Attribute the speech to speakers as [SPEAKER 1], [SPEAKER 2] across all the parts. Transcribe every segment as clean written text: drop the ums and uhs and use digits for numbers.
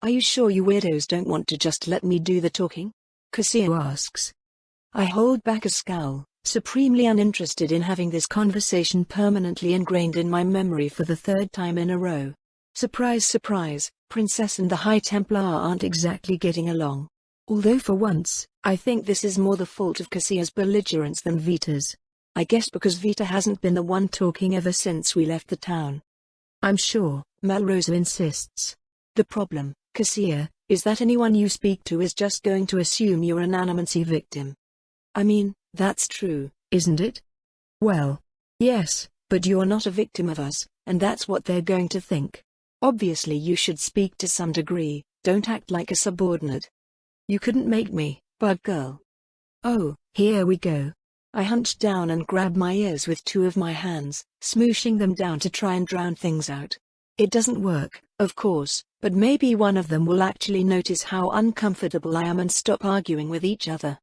[SPEAKER 1] Are you sure you weirdos don't want to just let me do the talking? Cassia asks. I hold back a scowl, supremely uninterested in having this conversation permanently ingrained in my memory for the third time in a row. Surprise, surprise, Princess and the High Templar aren't exactly getting along. Although for once, I think this is more the fault of Cassia's belligerence than Vita's. I guess because Vita hasn't been the one talking ever since we left the town. I'm sure, Malrosa insists. The problem, Cassia, is that anyone you speak to is just going to assume you're an animancy victim. I mean, that's true, isn't it? Well, yes, but you're not a victim of us, and that's what they're going to think. Obviously you should speak to some degree, don't act like a subordinate. You couldn't make me, bug girl. Oh, here we go. I hunched down and grabbed my ears with two of my hands, smooshing them down to try and drown things out. It doesn't work, of course, but maybe one of them will actually notice how uncomfortable I am and stop arguing with each other.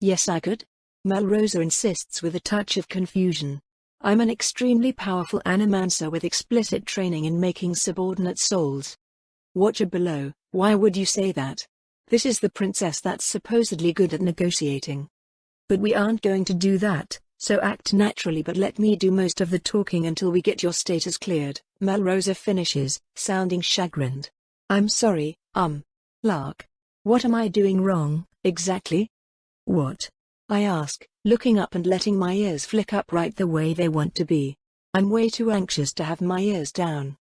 [SPEAKER 1] Yes, I could. Malrosa insists with a touch of confusion. I'm an extremely powerful animancer with explicit training in making subordinate souls. Watcher below, why would you say that? This is the princess that's supposedly good at negotiating. But we aren't going to do that, so act naturally but let me do most of the talking until we get your status cleared, Malrosa finishes, sounding chagrined. I'm sorry, Lark. What am I doing wrong, exactly? What? I ask, looking up and letting my ears flick up right the way they want to be. I'm way too anxious to have my ears down.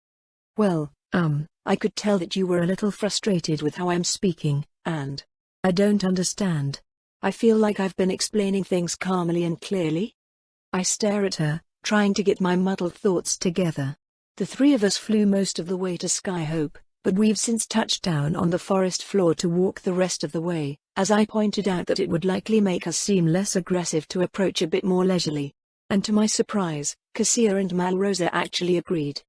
[SPEAKER 1] Well, I could tell that you were a little frustrated with how I'm speaking, and I don't understand. I feel like I've been explaining things calmly and clearly. I stare at her, trying to get my muddled thoughts together. The three of us flew most of the way to Skyhope, but we've since touched down on the forest floor to walk the rest of the way, as I pointed out that it would likely make us seem less aggressive to approach a bit more leisurely. And to my surprise, Cassia and Malrosa actually agreed.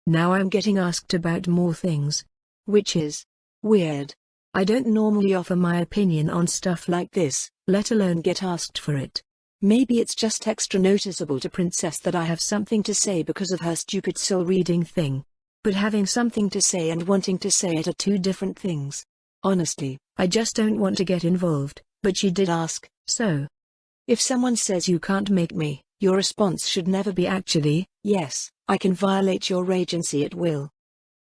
[SPEAKER 1] Now I'm getting asked about more things. Which is weird. I don't normally offer my opinion on stuff like this, let alone get asked for it. Maybe it's just extra noticeable to Princess that I have something to say because of her stupid soul-reading thing. But having something to say and wanting to say it are two different things. Honestly, I just don't want to get involved, but she did ask, so. If someone says you can't make me, your response should never be actually, yes, I can violate your agency at will.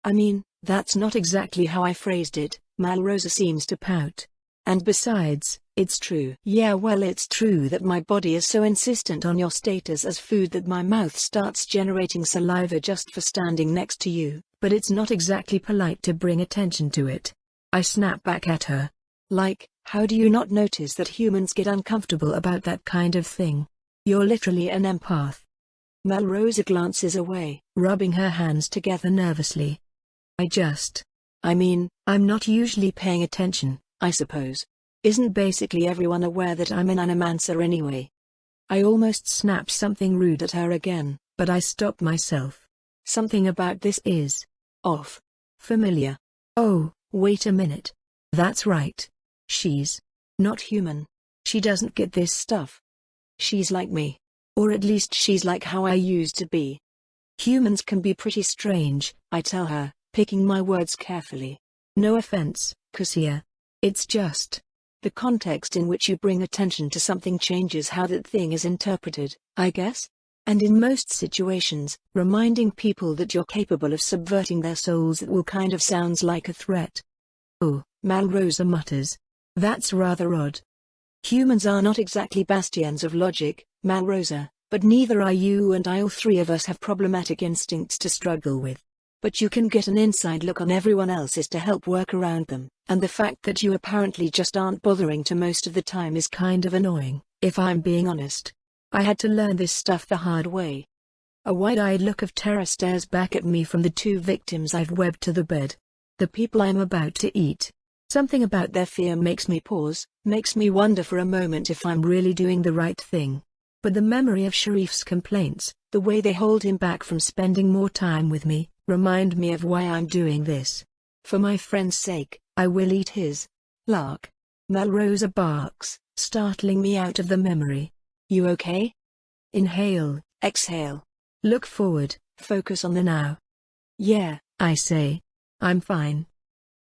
[SPEAKER 1] I mean, that's not exactly how I phrased it, Malrosa seems to pout. And besides, it's true. Yeah, well, it's true that my body is so insistent on your status as food that my mouth starts generating saliva just for standing next to you, but it's not exactly polite to bring attention to it. I snap back at her. Like, how do you not notice that humans get uncomfortable about that kind of thing? You're literally an empath. Malrosa glances away, rubbing her hands together nervously. I mean, I'm not usually paying attention, I suppose. Isn't basically everyone aware that I'm an animancer anyway? I almost snap something rude at her again, but I stop myself. Something about this is off. Familiar. Oh, wait a minute. That's right. She's not human. She doesn't get this stuff. She's like me. Or at least she's like how I used to be. Humans can be pretty strange, I tell her, picking my words carefully. No offense, Cassia. It's just the context in which you bring attention to something changes how that thing is interpreted, I guess? And in most situations, reminding people that you're capable of subverting their souls at will kind of sounds like a threat. Oh, Malrosa mutters. That's rather odd. Humans are not exactly bastions of logic, Malrosa, but neither are you and I. All three of us have problematic instincts to struggle with. But you can get an inside look on everyone else's to help work around them, and the fact that you apparently just aren't bothering to most of the time is kind of annoying, if I'm being honest. I had to learn this stuff the hard way. A wide-eyed look of terror stares back at me from the two victims I've webbed to the bed. The people I'm about to eat. Something about their fear makes me pause, makes me wonder for a moment if I'm really doing the right thing. But the memory of Sharif's complaints, the way they hold him back from spending more time with me, remind me of why I'm doing this. For my friend's sake, I will eat his lark. Malrosa barks, startling me out of the memory. You okay? Inhale, exhale. Look forward, focus on the now. Yeah, I say. I'm fine.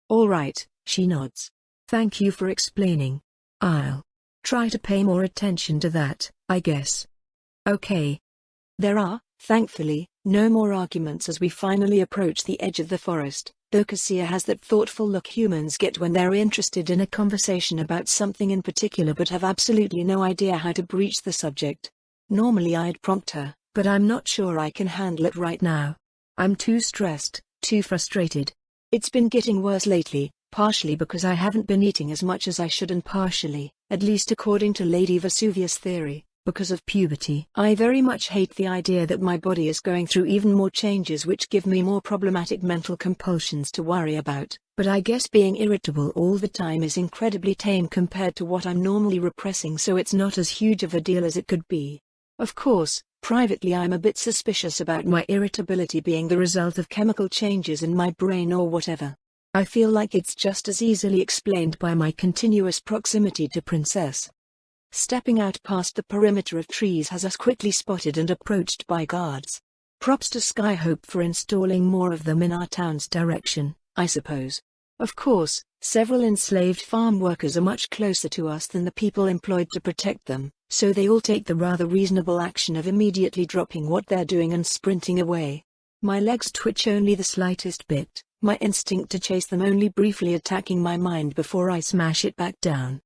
[SPEAKER 1] All right, she nods.
[SPEAKER 2] Thank you for explaining. I'll try to pay more attention to that, I guess. Okay.
[SPEAKER 1] There are, thankfully, no more arguments as we finally approach the edge of the forest, though Cassia has that thoughtful look humans get when they're interested in a conversation about something in particular but have absolutely no idea how to broach the subject. Normally I'd prompt her, but I'm not sure I can handle it right now. I'm too stressed, too frustrated. It's been getting worse lately, partially because I haven't been eating as much as I should and partially, at least according to Lady Vesuvius' theory, because of puberty. I very much hate the idea that my body is going through even more changes which give me more problematic mental compulsions to worry about, but I guess being irritable all the time is incredibly tame compared to what I'm normally repressing, so it's not as huge of a deal as it could be. Of course, privately I'm a bit suspicious about my irritability being the result of chemical changes in my brain or whatever. I feel like it's just as easily explained by my continuous proximity to Princess. Stepping out past the perimeter of trees has us quickly spotted and approached by guards. Props to Skyhope for installing more of them in our town's direction, I suppose. Of course, several enslaved farm workers are much closer to us than the people employed to protect them, so they all take the rather reasonable action of immediately dropping what they're doing and sprinting away. My legs twitch only the slightest bit, my instinct to chase them only briefly attacking my mind before I smash it back down.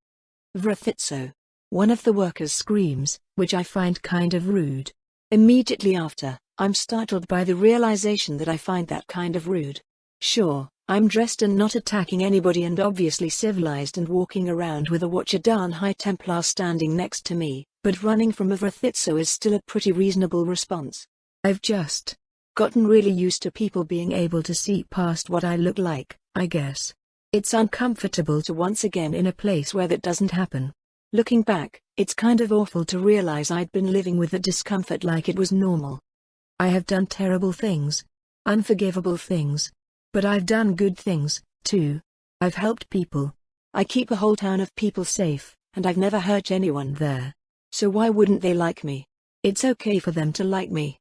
[SPEAKER 1] Vrithitso. One of the workers screams, which I find kind of rude. Immediately after, I'm startled by the realization that I find that kind of rude. Sure, I'm dressed and not attacking anybody and obviously civilized and walking around with a Watcher Dan High Templar standing next to me, but running from a Vrithitso is still a pretty reasonable response. I've just gotten really used to people being able to see past what I look like, I guess. It's uncomfortable to once again in a place where that doesn't happen. Looking back, it's kind of awful to realize I'd been living with the discomfort like it was normal. I have done terrible things, unforgivable things. But I've done good things, too. I've helped people. I keep a whole town of people safe, and I've never hurt anyone there. So why wouldn't they like me? It's okay for them to like me.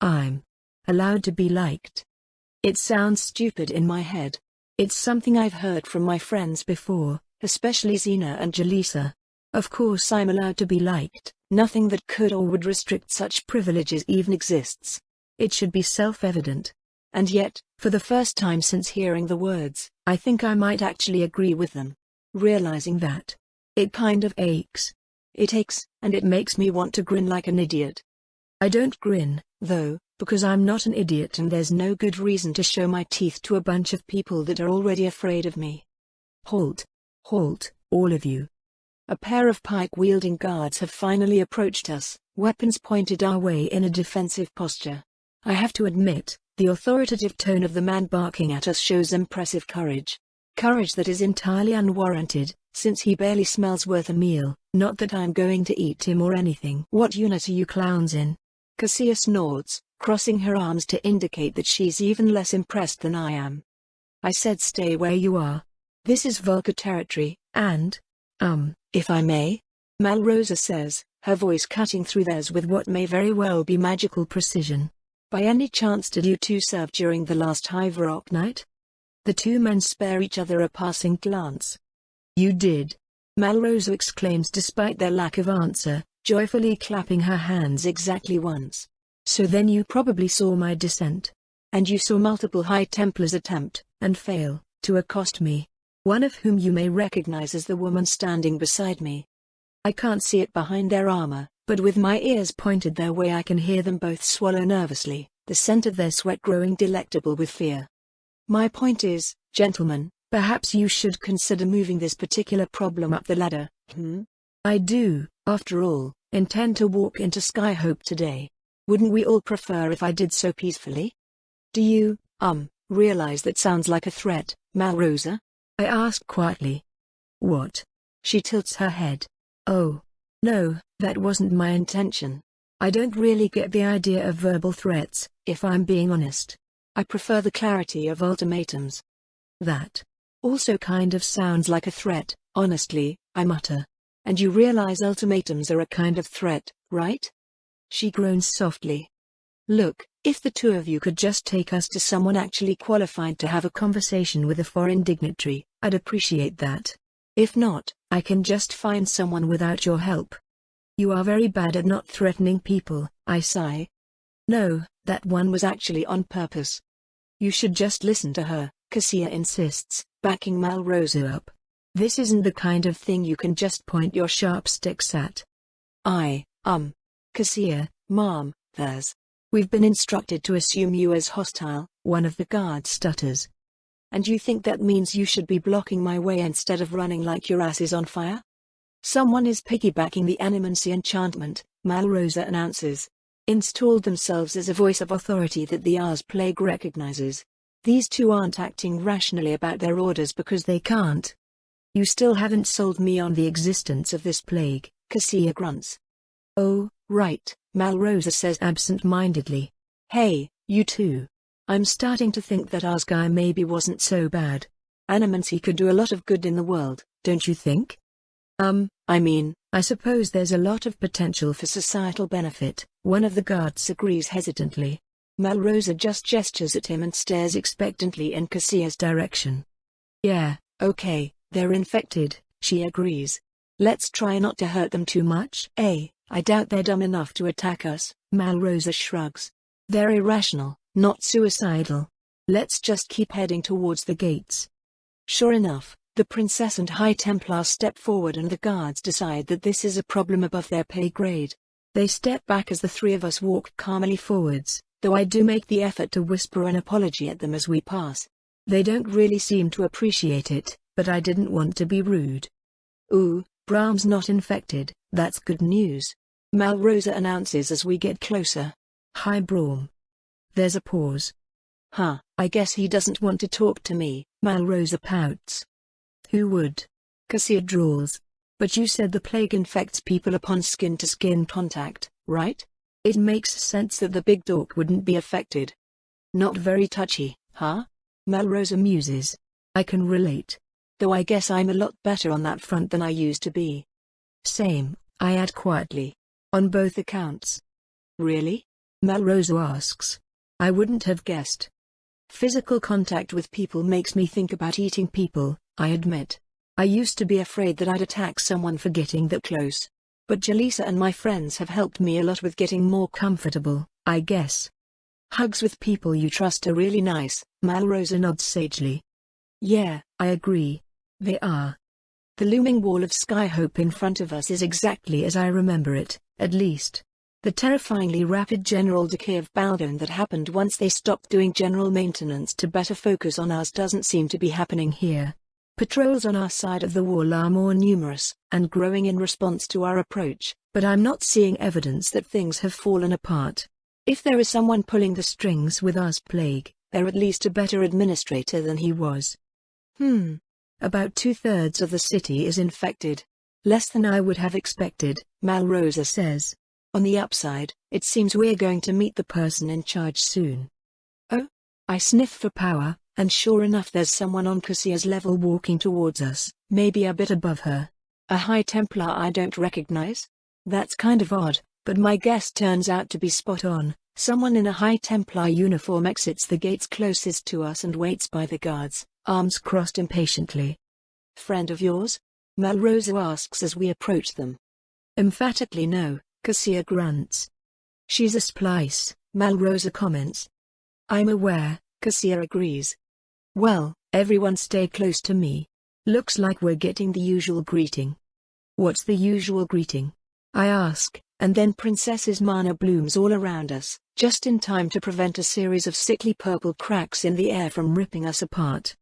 [SPEAKER 1] I'm allowed to be liked. It sounds stupid in my head. It's something I've heard from my friends before, especially Xena and Jalisa. Of course I'm allowed to be liked, nothing that could or would restrict such privileges even exists. It should be self-evident. And yet, for the first time since hearing the words, I think I might actually agree with them. Realizing that, it kind of aches. It aches, and it makes me want to grin like an idiot. I don't grin, though, because I'm not an idiot and there's no good reason to show my teeth to a bunch of people that are already afraid of me. Halt. Halt, all of you. A pair of pike-wielding guards have finally approached us, weapons pointed our way in a defensive posture. I have to admit, the authoritative tone of the man barking at us shows impressive courage. Courage that is entirely unwarranted, since he barely smells worth a meal, not that I'm going to eat him or anything. What unit are you clowns in? Cassia snorts, crossing her arms to indicate that she's even less impressed than I am. I said stay where you are. This is Vulgar territory, and, if I may? Malrosa says, her voice cutting through theirs with what may very well be magical precision. By any chance did you two serve during the last Hive-Rock night? The two men spare each other a passing glance. You did. Malrosa exclaims despite their lack of answer, joyfully clapping her hands exactly once. So then you probably saw my descent. And you saw multiple High Templars attempt, and fail, to accost me. One of whom you may recognize as the woman standing beside me. I can't see it behind their armor, but with my ears pointed their way I can hear them both swallow nervously, the scent of their sweat growing delectable with fear. My point is, gentlemen, perhaps you should consider moving this particular problem up the ladder, I do, after all, intend to walk into Skyhope today. Wouldn't we all prefer if I did so peacefully? Do you, realize that sounds like a threat, Malrosa? I ask quietly. What? She tilts her head. Oh. No, that wasn't my intention. I don't really get the idea of verbal threats, if I'm being honest. I prefer the clarity of ultimatums. That also kind of sounds like a threat, honestly, I mutter. And you realize ultimatums are a kind of threat, right? She groans softly. Look, if the two of you could just take us to someone actually qualified to have a conversation with a foreign dignitary, I'd appreciate that. If not, I can just find someone without your help. You are very bad at not threatening people, I sigh. No, that one was actually on purpose. You should just listen to her, Cassia insists, backing Malrosa up. This isn't the kind of thing you can just point your sharp sticks at. Cassia, Mom, we've been instructed to assume you as hostile, one of the guards stutters. And you think that means you should be blocking my way instead of running like your ass is on fire? Someone is piggybacking the animancy enchantment, Malrosa announces. Installed themselves as a voice of authority that the Ars plague recognizes. These two aren't acting rationally about their orders because they can't. You still haven't sold me on the existence of this plague, Cassia grunts. Oh, right, Malrosa says absent-mindedly. Hey, you two. I'm starting to think that Ars guy maybe wasn't so bad. Animancy could do a lot of good in the world, don't you think? I suppose there's a lot of potential for societal benefit, one of the guards agrees hesitantly. Malrosa just gestures at him and stares expectantly in Cassia's direction. Yeah, okay, they're infected, she agrees. Let's try not to hurt them too much. I doubt they're dumb enough to attack us, Malrosa shrugs. They're irrational, not suicidal. Let's just keep heading towards the gates. Sure enough, the Princess and High Templar step forward and the guards decide that this is a problem above their pay grade. They step back as the three of us walk calmly forwards, though I do make the effort to whisper an apology at them as we pass. They don't really seem to appreciate it, but I didn't want to be rude. Ooh, Brahm's not infected, that's good news. Malrosa announces as we get closer. Hi Brahm. There's a pause. I guess he doesn't want to talk to me, Malrosa pouts. Who would? Cassia drawls. But you said the plague infects people upon skin-to-skin contact, right? It makes sense that the big dork wouldn't be affected. Not very touchy, huh? Malrosa muses. I can relate. Though I guess I'm a lot better on that front than I used to be. Same, I add quietly. On both accounts. Really? Malrosa asks. I wouldn't have guessed. Physical contact with people makes me think about eating people, I admit. I used to be afraid that I'd attack someone for getting that close. But Jaleesa and my friends have helped me a lot with getting more comfortable, I guess. Hugs with people you trust are really nice, Malrosa nods sagely. Yeah, I agree. They are. The looming wall of skyhope in front of us is exactly as I remember it, at least. The terrifyingly rapid general decay of Baldon that happened once they stopped doing general maintenance to better focus on us doesn't seem to be happening here. Patrols on our side of the wall are more numerous, and growing in response to our approach, but I'm not seeing evidence that things have fallen apart. If there is someone pulling the strings with Ars plague, they're at least a better administrator than he was. About 2/3 of the city is infected. Less than I would have expected, Malrosa says. On the upside, it seems we're going to meet the person in charge soon. Oh? I sniff for power, and sure enough there's someone on Cassia's level walking towards us, maybe a bit above her. A High Templar I don't recognize? That's kind of odd, but my guess turns out to be spot on. Someone in a High Templar uniform exits the gates closest to us and waits by the guards, arms crossed impatiently. Friend of yours? Malrosa asks as we approach them. Emphatically no, Cassia grunts. She's a splice, Malrosa comments. I'm aware, Cassia agrees. Well, everyone stay close to me. Looks like we're getting the usual greeting. What's the usual greeting? I ask, and then Princess's mana blooms all around us, just in time to prevent a series of sickly purple cracks in the air from ripping us apart.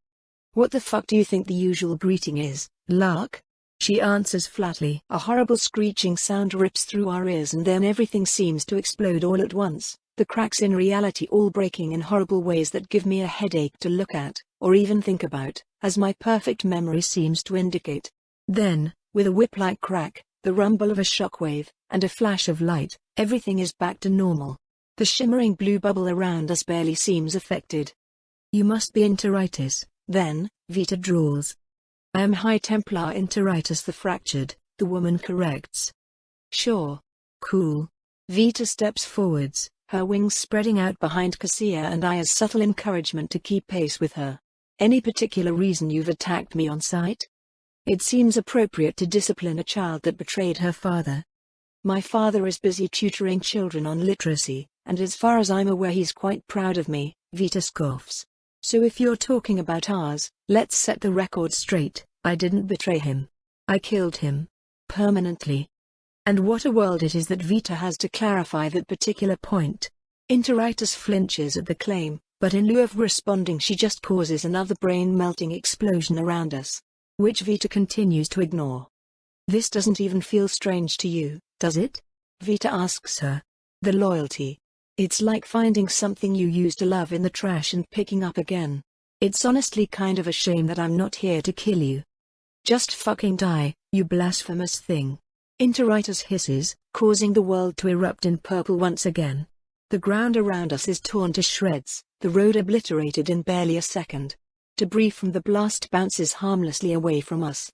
[SPEAKER 1] What the fuck do you think the usual greeting is, Lark? She answers flatly. A horrible screeching sound rips through our ears and then everything seems to explode all at once, the cracks in reality all breaking in horrible ways that give me a headache to look at, or even think about, as my perfect memory seems to indicate. Then, with a whip-like crack, the rumble of a shockwave, and a flash of light, everything is back to normal. The shimmering blue bubble around us barely seems affected. You must be enteritis, then, Vita drawls. I am High Templar Enteritis the Fractured, the woman corrects. Sure. Cool. Vita steps forwards, her wings spreading out behind Cassia and I as subtle encouragement to keep pace with her. Any particular reason you've attacked me on sight? It seems appropriate to discipline a child that betrayed her father. My father is busy tutoring children on literacy, and as far as I'm aware he's quite proud of me, Vita scoffs. So if you're talking about ours, let's set the record straight. I didn't betray him. I killed him. Permanently. And what a world it is that Vita has to clarify that particular point. Interitus flinches at the claim, but in lieu of responding she just causes another brain-melting explosion around us, which Vita continues to ignore. This doesn't even feel strange to you, does it? Vita asks her. The loyalty. It's like finding something you used to love in the trash and picking up again. It's honestly kind of a shame that I'm not here to kill you. Just fucking die, you blasphemous thing. Interitus hisses, causing the world to erupt in purple once again. The ground around us is torn to shreds, the road obliterated in barely a second. Debris from the blast bounces harmlessly away from us.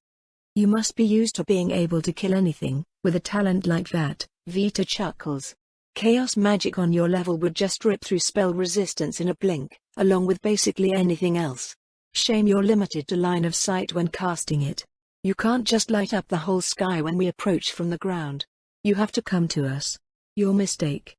[SPEAKER 1] You must be used to being able to kill anything, with a talent like that, Vita chuckles. Chaos magic on your level would just rip through spell resistance in a blink, along with basically anything else. Shame you're limited to line of sight when casting it. You can't just light up the whole sky when we approach from the ground. You have to come to us. Your mistake.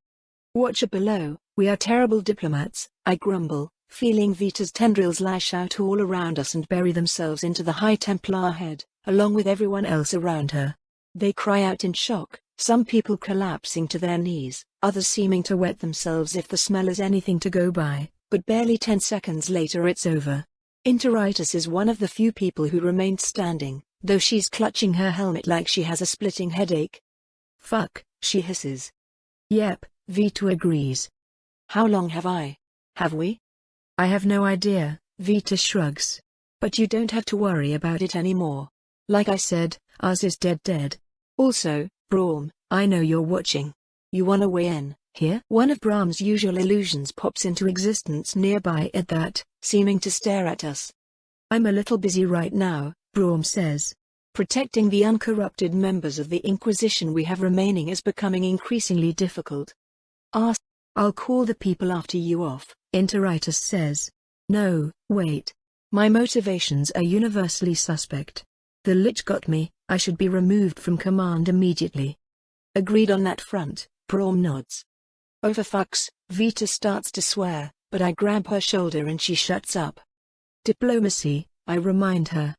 [SPEAKER 1] Watcher below, we are terrible diplomats, I grumble, feeling Vita's tendrils lash out all around us and bury themselves into the High Templar head, along with everyone else around her. They cry out in shock, some people collapsing to their knees, others seeming to wet themselves if the smell is anything to go by, but barely 10 seconds later it's over. Interitus is one of the few people who remained standing, though she's clutching her helmet like she has a splitting headache. Fuck, she hisses. Yep, Vita agrees. How long have we? I have no idea, Vita shrugs. But you don't have to worry about it anymore. Like I said, ours is dead. Also, Braum, I know you're watching. You wanna weigh in, here? One of Braum's usual illusions pops into existence nearby at that, seeming to stare at us. I'm a little busy right now, Braum says. Protecting the uncorrupted members of the Inquisition we have remaining is becoming increasingly difficult. I'll call the people after you off, Interitus says. No, wait. My motivations are universally suspect. The Lich got me, I should be removed from command immediately. Agreed on that front, Braum nods. Oh for fucks, Vita starts to swear, but I grab her shoulder and she shuts up. Diplomacy, I remind her.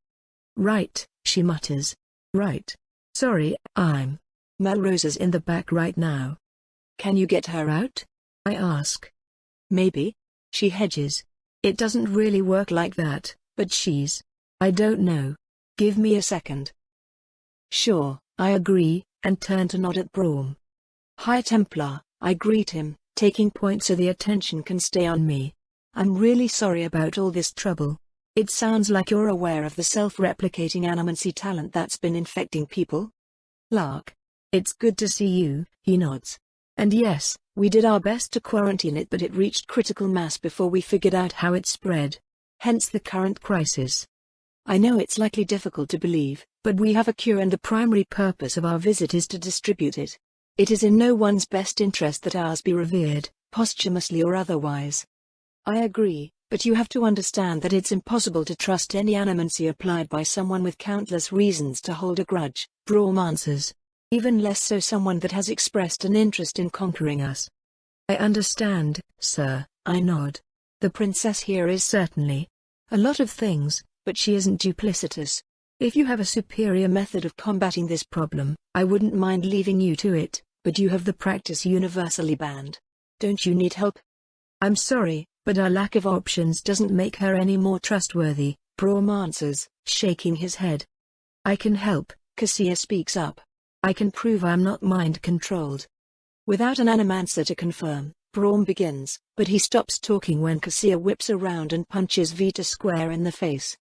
[SPEAKER 1] Right, she mutters. Right. Sorry, I'm. Melrosa's in the back right now. Can you get her out? I ask. Maybe. She hedges. It doesn't really work like that, but I don't know. Give me a second. Sure, I agree, and turn to nod at Braum. High Templar, I greet him, taking point so the attention can stay on me. I'm really sorry about all this trouble. It sounds like you're aware of the self-replicating animancy talent that's been infecting people. Lark. It's good to see you, he nods. And yes, we did our best to quarantine it, but it reached critical mass before we figured out how it spread. Hence the current crisis. I know it's likely difficult to believe, but we have a cure and the primary purpose of our visit is to distribute it. It is in no one's best interest that ours be revered, posthumously or otherwise. I agree, but you have to understand that it's impossible to trust any animancy applied by someone with countless reasons to hold a grudge, Braum answers. Even less so someone that has expressed an interest in conquering us. I understand, sir, I nod. The princess here is certainly a lot of things, but she isn't duplicitous. If you have a superior method of combating this problem, I wouldn't mind leaving you to it, but you have the practice universally banned. Don't you need help? I'm sorry, but our lack of options doesn't make her any more trustworthy, Braum answers, shaking his head. I can help, Cassia speaks up. I can prove I'm not mind-controlled. Without an animancer to confirm, Braum begins, but he stops talking when Cassia whips around and punches Vita square in the face.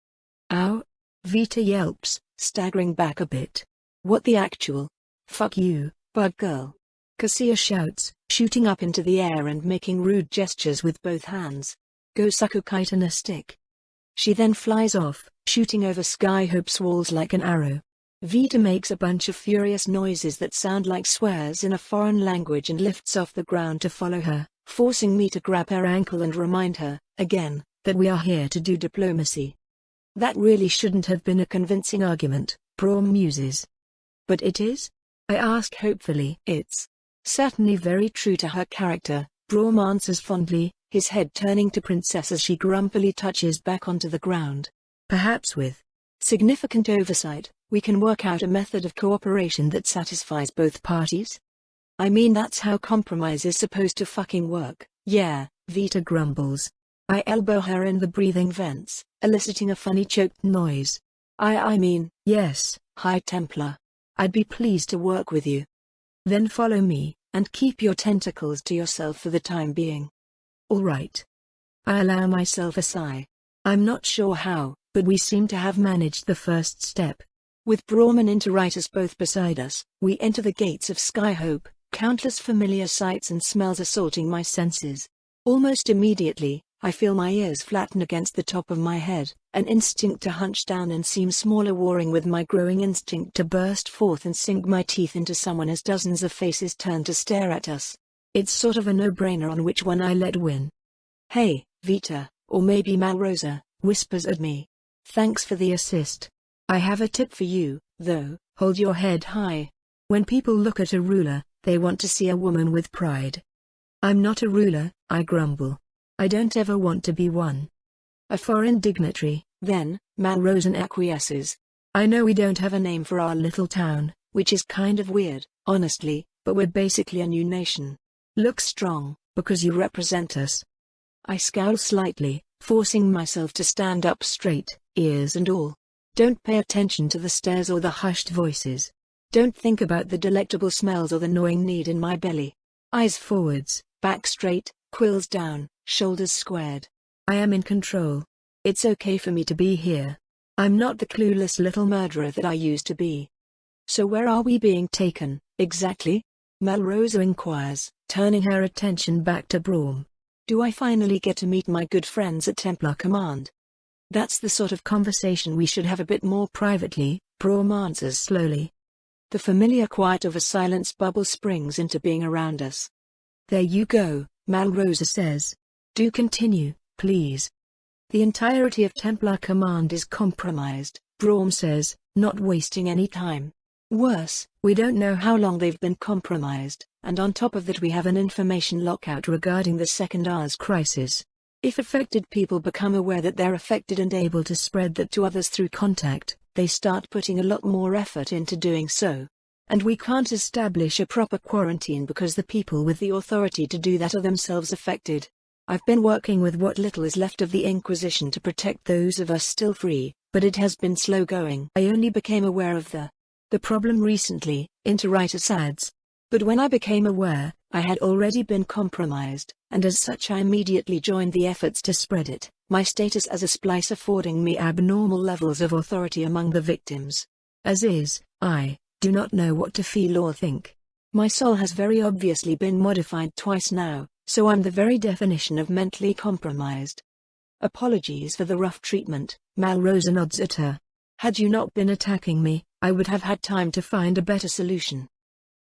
[SPEAKER 1] Ow! Vita yelps, staggering back a bit. What the actual? Fuck you, bug girl. Cassia shouts, shooting up into the air and making rude gestures with both hands. Go suck a kite and a stick. She then flies off, shooting over Skyhope's walls like an arrow. Vita makes a bunch of furious noises that sound like swears in a foreign language and lifts off the ground to follow her, forcing me to grab her ankle and remind her, again, that we are here to do diplomacy. That really shouldn't have been a convincing argument, Braum muses. But it is? I ask hopefully. It's certainly very true to her character, Braum answers fondly, his head turning to Princess as she grumpily touches back onto the ground. Perhaps with significant oversight, we can work out a method of cooperation that satisfies both parties? I mean, that's how compromise is supposed to fucking work. Yeah, Vita grumbles. I elbow her in the breathing vents, eliciting a funny choked noise. I mean, yes, High Templar. I'd be pleased to work with you. Then follow me, and keep your tentacles to yourself for the time being. All right. I allow myself a sigh. I'm not sure how, but we seem to have managed the first step. With Braum and Interitus both beside us, we enter the gates of Skyhope, countless familiar sights and smells assaulting my senses. Almost immediately, I feel my ears flatten against the top of my head, an instinct to hunch down and seem smaller warring with my growing instinct to burst forth and sink my teeth into someone as dozens of faces turn to stare at us. It's sort of a no-brainer on which one I let win. Hey, Vita, or maybe Malrosa, whispers at me. Thanks for the assist. I have a tip for you, though, hold your head high. When people look at a ruler, they want to see a woman with pride. I'm not a ruler, I grumble. I don't ever want to be one. A foreign dignitary, then, Malrosa acquiesces. I know we don't have a name for our little town, which is kind of weird, honestly, but we're basically a new nation. Look strong, because you represent us. I scowl slightly, forcing myself to stand up straight, ears and all. Don't pay attention to the stares or the hushed voices. Don't think about the delectable smells or the gnawing need in my belly. Eyes forwards, back straight, quills down, shoulders squared. I am in control. It's okay for me to be here. I'm not the clueless little murderer that I used to be. So where are we being taken, exactly? Malrosa inquires, turning her attention back to Braum. Do I finally get to meet my good friends at Templar Command? That's the sort of conversation we should have a bit more privately, Braum answers slowly. The familiar quiet of a silence bubble springs into being around us. There you go, Malrosa says. Do continue, please. The entirety of Templar Command is compromised, Braum says, not wasting any time. Worse, we don't know how long they've been compromised, and on top of that we have an information lockout regarding the Second Ars crisis. If affected people become aware that they're affected and able to spread that to others through contact, they start putting a lot more effort into doing so. And we can't establish a proper quarantine because the people with the authority to do that are themselves affected. I've been working with what little is left of the Inquisition to protect those of us still free, but it has been slow going. I only became aware of the problem recently, Interitus adds. But when I became aware, I had already been compromised, and as such I immediately joined the efforts to spread it, my status as a splice affording me abnormal levels of authority among the victims. As is, I do not know what to feel or think. My soul has very obviously been modified twice now, so I'm the very definition of mentally compromised. Apologies for the rough treatment, Malrosa nods at her. Had you not been attacking me, I would have had time to find a better solution.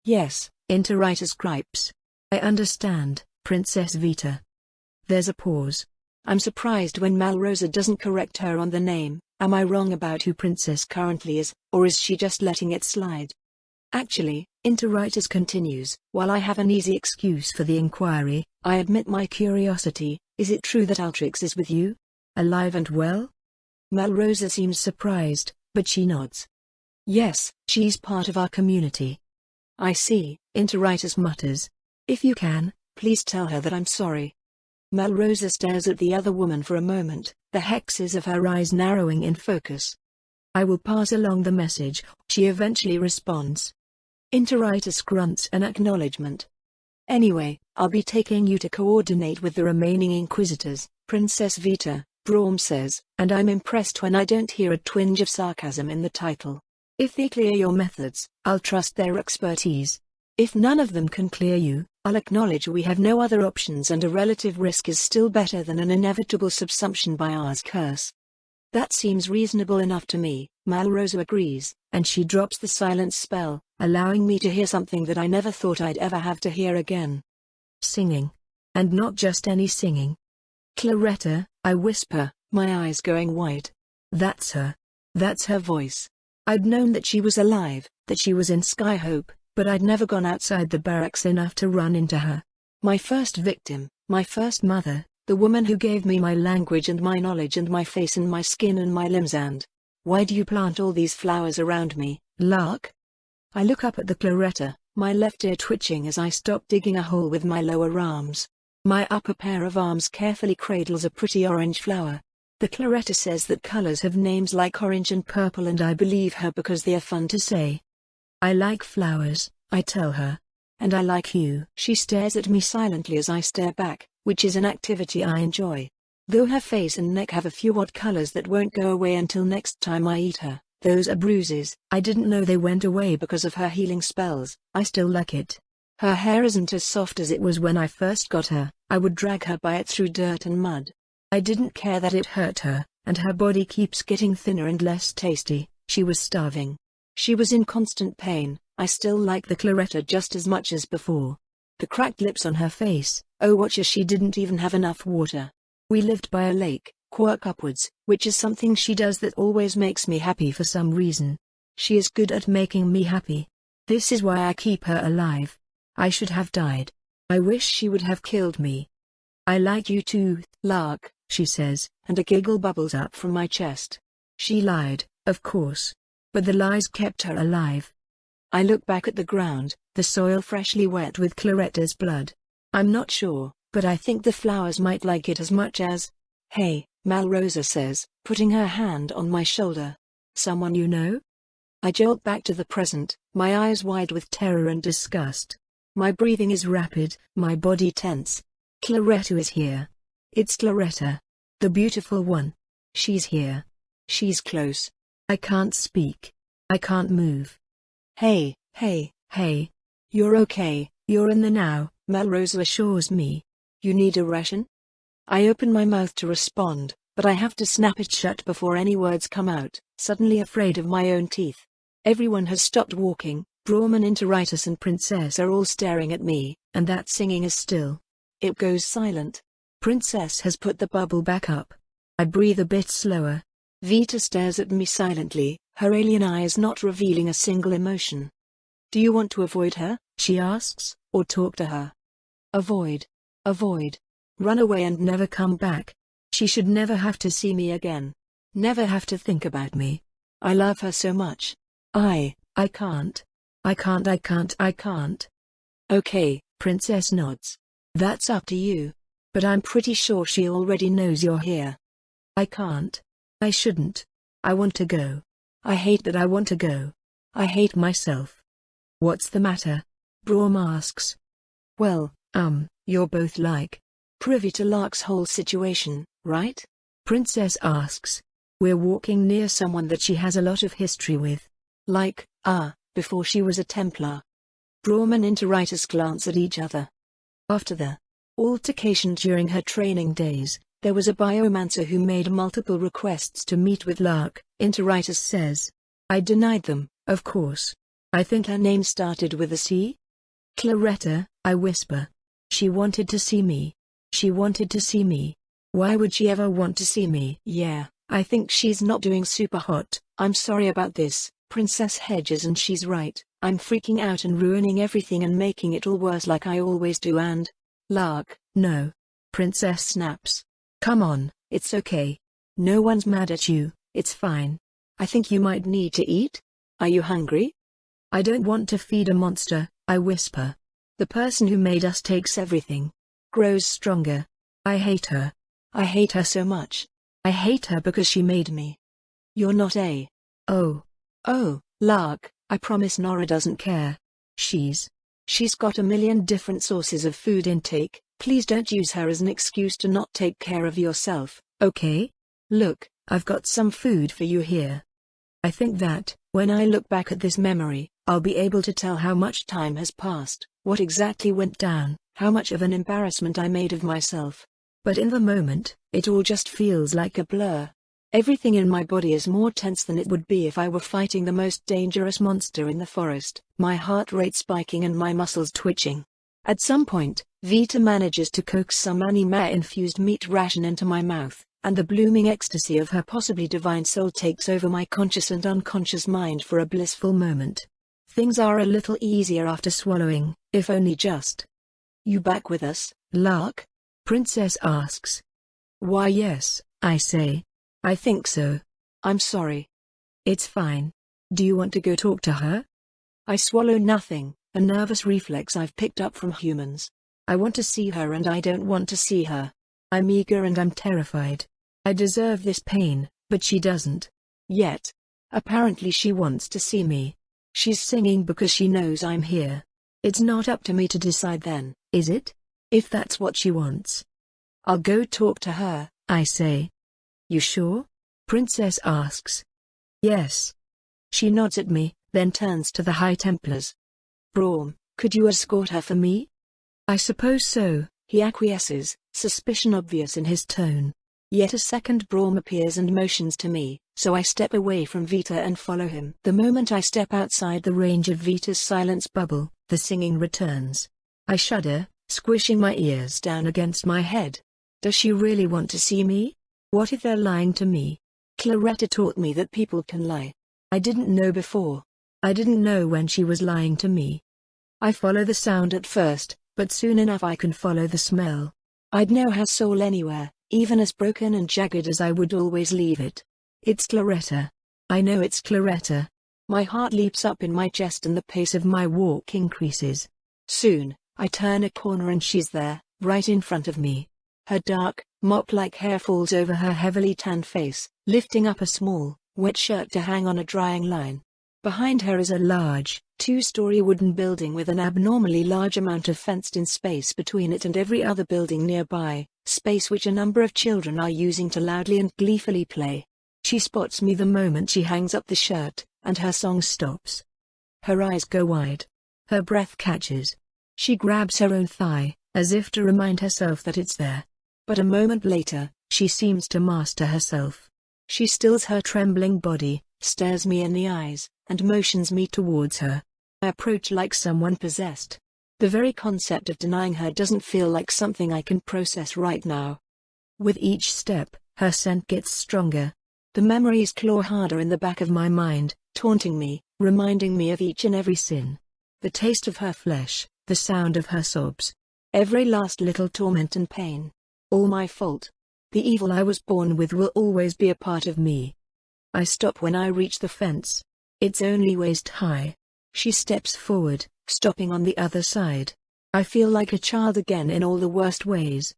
[SPEAKER 1] Yes, Interitus gripes. I understand, Princess Vita. There's a pause. I'm surprised when Malrosa doesn't correct her on the name. Am I wrong about who Princess currently is, or is she just letting it slide? Actually, Interitus continues, while I have an easy excuse for the inquiry, I admit my curiosity. Is it true that Altrix is with you? Alive and well? Malrosa seems surprised, but she nods. Yes, she's part of our community. I see, Interitus mutters. If you can, please tell her that I'm sorry. Malrosa stares at the other woman for a moment, the hexes of her eyes narrowing in focus. I will pass along the message, she eventually responds. Interitus grunts an acknowledgement. Anyway, I'll be taking you to coordinate with the remaining Inquisitors, Princess Vita, Braum says, and I'm impressed when I don't hear a twinge of sarcasm in the title. If they clear your methods, I'll trust their expertise. If none of them can clear you, I'll acknowledge we have no other options and a relative risk is still better than an inevitable subsumption by Ars curse. That seems reasonable enough to me, Malrosa agrees, and she drops the silence spell, allowing me to hear something that I never thought I'd ever have to hear again.
[SPEAKER 2] Singing. And not just any singing. Claretta, I whisper,
[SPEAKER 1] my eyes going wide.
[SPEAKER 2] That's her.
[SPEAKER 1] That's her voice. I'd known that she was alive, that she was in Skyhope, but I'd never gone outside the barracks enough to run into her. My first victim, my first mother, the woman who gave me my language and my knowledge and my face and my skin and my limbs and... Why do you plant all these flowers around me, Lark? I look up at the Claretta, my left ear twitching as I stop digging a hole with my lower arms. My upper pair of arms carefully cradles a pretty orange flower. The Claretta says that colors have names like orange and purple, and I believe her because they are fun to say. I like flowers, I tell her. And I like you. She stares at me silently as I stare back, which is an activity I enjoy. Though her face and neck have a few odd colors that won't go away until next time I eat her, those are bruises. I didn't know they went away because of her healing spells. I still like it. Her hair isn't as soft as it was when I first got her. I would drag her by it through dirt and mud. I didn't care that it hurt her, and her body keeps getting thinner and less tasty. She was starving. She was in constant pain. I still like the Claretta just as much as before. The cracked lips on her face, oh watch as she didn't even have enough water. We lived by a lake, quirk upwards, which is something she does that always makes me happy for some reason. She is good at making me happy. This is why I keep her alive. I should have died. I wish she would have killed me. I like you too, Lark, she says, and a giggle bubbles up from my chest. She lied, of course. But the lies kept her alive. I look back at the ground, the soil freshly wet with Claretta's blood. I'm not sure, but I think the flowers might like it as much as... Hey, Malrosa says, putting her hand on my shoulder. Someone you know? I jolt back to the present, my eyes wide with terror and disgust. My breathing is rapid, my body tense. Claretta is here. It's Claretta. The beautiful one. She's here. She's close. I can't speak. I can't move. Hey, hey, hey. You're okay, you're in the now, Malrosa assures me. You need a ration? I open my mouth to respond, but I have to snap it shut before any words come out, suddenly afraid of my own teeth. Everyone has stopped walking, Brahman Interitus and Princess are all staring at me, and that singing is still. It goes silent. Princess has put the bubble back up. I breathe a bit slower. Vita stares at me silently, her alien eyes not revealing a single emotion. Do you want to avoid her, she asks, or talk to her? Avoid. Avoid. Run away and never come back. She should never have to see me again. Never have to think about me. I love her so much. I can't. I can't. Okay, Princess nods. That's up to you. But I'm pretty sure she already knows you're here. I can't. I shouldn't. I want to go. I hate that I want to go. I hate myself. What's the matter? Braum asks. Well, you're both like privy to Lark's whole situation, right? Princess asks. We're walking near someone that she has a lot of history with. Like, before she was a Templar. Braum and Interitus glance at each other. After the altercation during her training days, there was a biomancer who made multiple requests to meet with Lark, Interitus says. I denied them, of course. I think her name started with a C? Claretta, I whisper. She wanted to see me. She wanted to see me. Why would she ever want to see me? Yeah, I think she's not doing super hot. I'm sorry about this, Princess hedges, and she's right. I'm freaking out and ruining everything and making it all worse like I always do. And Lark, no. Princess snaps. Come on, it's okay. No one's mad at you, it's fine. I think you might need to eat? Are you hungry? I don't want to feed a monster, I whisper. The person who made us takes everything. Grows stronger. I hate her. I hate her so much. I hate her because she made me. You're not a... Oh, Lark, I promise Nora doesn't care. She's got a million different sources of food intake. Please don't use her as an excuse to not take care of yourself, okay? Look, I've got some food for you here. I think that, when I look back at this memory, I'll be able to tell how much time has passed, what exactly went down, how much of an embarrassment I made of myself. But in the moment, it all just feels like a blur. Everything in my body is more tense than it would be if I were fighting the most dangerous monster in the forest, my heart rate spiking and my muscles twitching. At some point, Vita manages to coax some anima-infused meat ration into my mouth, and the blooming ecstasy of her possibly divine soul takes over my conscious and unconscious mind for a blissful moment. Things are a little easier after swallowing, if only just.
[SPEAKER 2] "You back with us, Lark?" Princess asks. "Why yes," I say. "I think so."
[SPEAKER 1] "I'm sorry."
[SPEAKER 2] "It's fine. Do you want to go talk to her?"
[SPEAKER 1] I swallow nothing, a nervous reflex I've picked up from humans.
[SPEAKER 2] "I want to see her and I don't want to see her. I'm eager and I'm terrified. I deserve this pain, but she doesn't.
[SPEAKER 1] Yet.
[SPEAKER 2] Apparently she wants to see me. She's singing because she knows I'm here. It's not up to me to decide then, is it? If that's what she wants."
[SPEAKER 1] "I'll go talk to her,"
[SPEAKER 2] I say. "You sure?" Princess asks. "Yes." She nods at me, then turns to the High Templars.
[SPEAKER 1] "Braum, could you escort her for me?"
[SPEAKER 2] "I suppose so," he acquiesces, suspicion obvious in his tone.
[SPEAKER 1] Yet a second Braum appears and motions to me, so I step away from Vita and follow him.
[SPEAKER 2] The moment I step outside the range of Vita's silence bubble, the singing returns. I shudder, squishing my ears down against my head. Does she really want to see me? What if they're lying to me? Claretta taught me that people can lie. I didn't know before. I didn't know when she was lying to me. I follow the sound at first, but soon enough I can follow the smell. I'd know her soul anywhere, even as broken and jagged as I would always leave it. It's Claretta. I know it's Claretta. My heart leaps up in my chest and the pace of my walk increases. Soon, I turn a corner and she's there, right in front of me. Her dark, mop-like hair falls over her heavily tanned face, lifting up a small, wet shirt to hang on a drying line. Behind her is a large, two-story wooden building with an abnormally large amount of fenced-in space between it and every other building nearby, space which a number of children are using to loudly and gleefully play. She spots me the moment she hangs up the shirt, and her song stops. Her eyes go wide. Her breath catches. She grabs her own thigh, as if to remind herself that it's there. But a moment later, she seems to master herself. She stills her trembling body, stares me in the eyes, and motions me towards her. I approach like someone possessed. The very concept of denying her doesn't feel like something I can process right now. With each step, her scent gets stronger. The memories claw harder in the back of my mind, taunting me, reminding me of each and every sin. The taste of her flesh, the sound of her sobs. Every last little torment and pain. All my fault. The evil I was born with will always be a part of me. I stop when I reach the fence. It's only waist high. She steps forward, stopping on the other side. I feel like a child again in all the worst ways.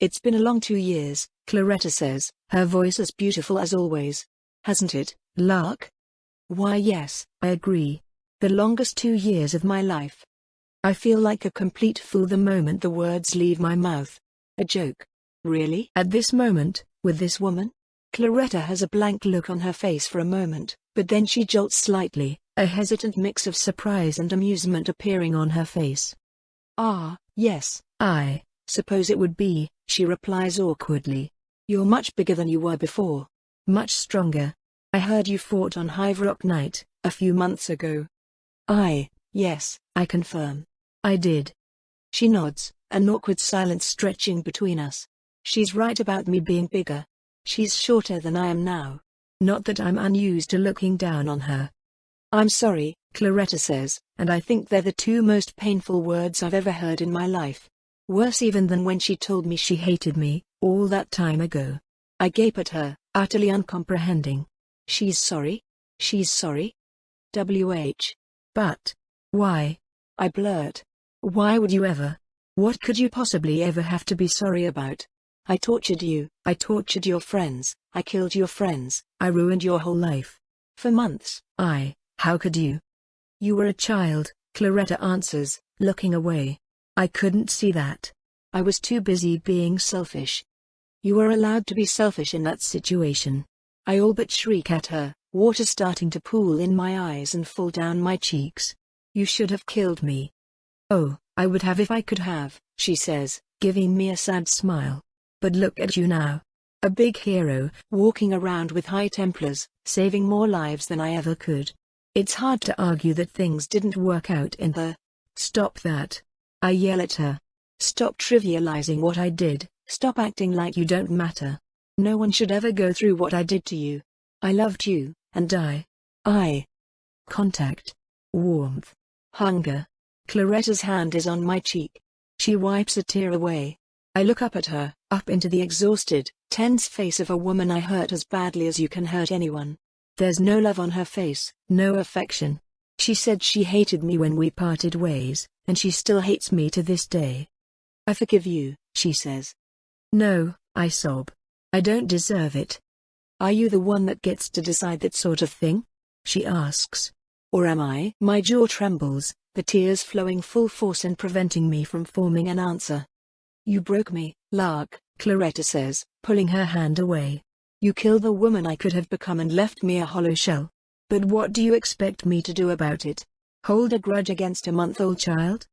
[SPEAKER 2] "It's been a long 2 years, Claretta says, her voice as beautiful as always. Hasn't it, Lark?" "Why yes," I agree. "The longest 2 years of my life." I feel like a complete fool the moment the words leave my mouth. A joke. Really? At this moment, with this woman? Claretta has a blank look on her face for a moment, but then she jolts slightly, a hesitant mix of surprise and amusement appearing on her face. "Ah, yes, I suppose it would be," she replies awkwardly. "You're much bigger than you were before. Much stronger. I heard you fought on Hive Rock Night, a few months ago." Yes, I confirm. "I did." She nods, an awkward silence stretching between us. She's right about me being bigger. She's shorter than I am now. Not that I'm unused to looking down on her. "I'm sorry," Claretta says, and I think they're the two most painful words I've ever heard in my life. Worse even than when she told me she hated me, all that time ago. I gape at her, utterly uncomprehending. She's sorry? She's sorry? But why? I blurt. Why would you ever? What could you possibly ever have to be sorry about? I tortured you, I tortured your friends, I killed your friends, I ruined your whole life. For months. How could you? You were a child, Claretta answers, looking away. I couldn't see that. I was too busy being selfish. You were allowed to be selfish in that situation. I all but shriek at her, water starting to pool in my eyes and fall down my cheeks. You should have killed me. Oh, I would have if I could have, she says, giving me a sad smile. But look at you now. A big hero, walking around with high Templars, saving more lives than I ever could. It's hard to argue that things didn't work out in the... Stop that. I yell at her. Stop trivializing what I did, stop acting like you don't matter. No one should ever go through what I did to you. I loved you, and I... Contact. Warmth. Hunger. Claretta's hand is on my cheek. She wipes a tear away. I look up at her, up into the exhausted, tense face of a woman I hurt as badly as you can hurt anyone. There's no love on her face, no affection. She said she hated me when we parted ways, and she still hates me to this day. I forgive you, she says. No, I sob. I don't deserve it. Are you the one that gets to decide that sort of thing? She asks. Or am I? My jaw trembles, the tears flowing full force and preventing me from forming an answer. You broke me, Lark, Claretta says, pulling her hand away. You killed the woman I could have become and left me a hollow shell. But what do you expect me to do about it? Hold a grudge against a month-old child?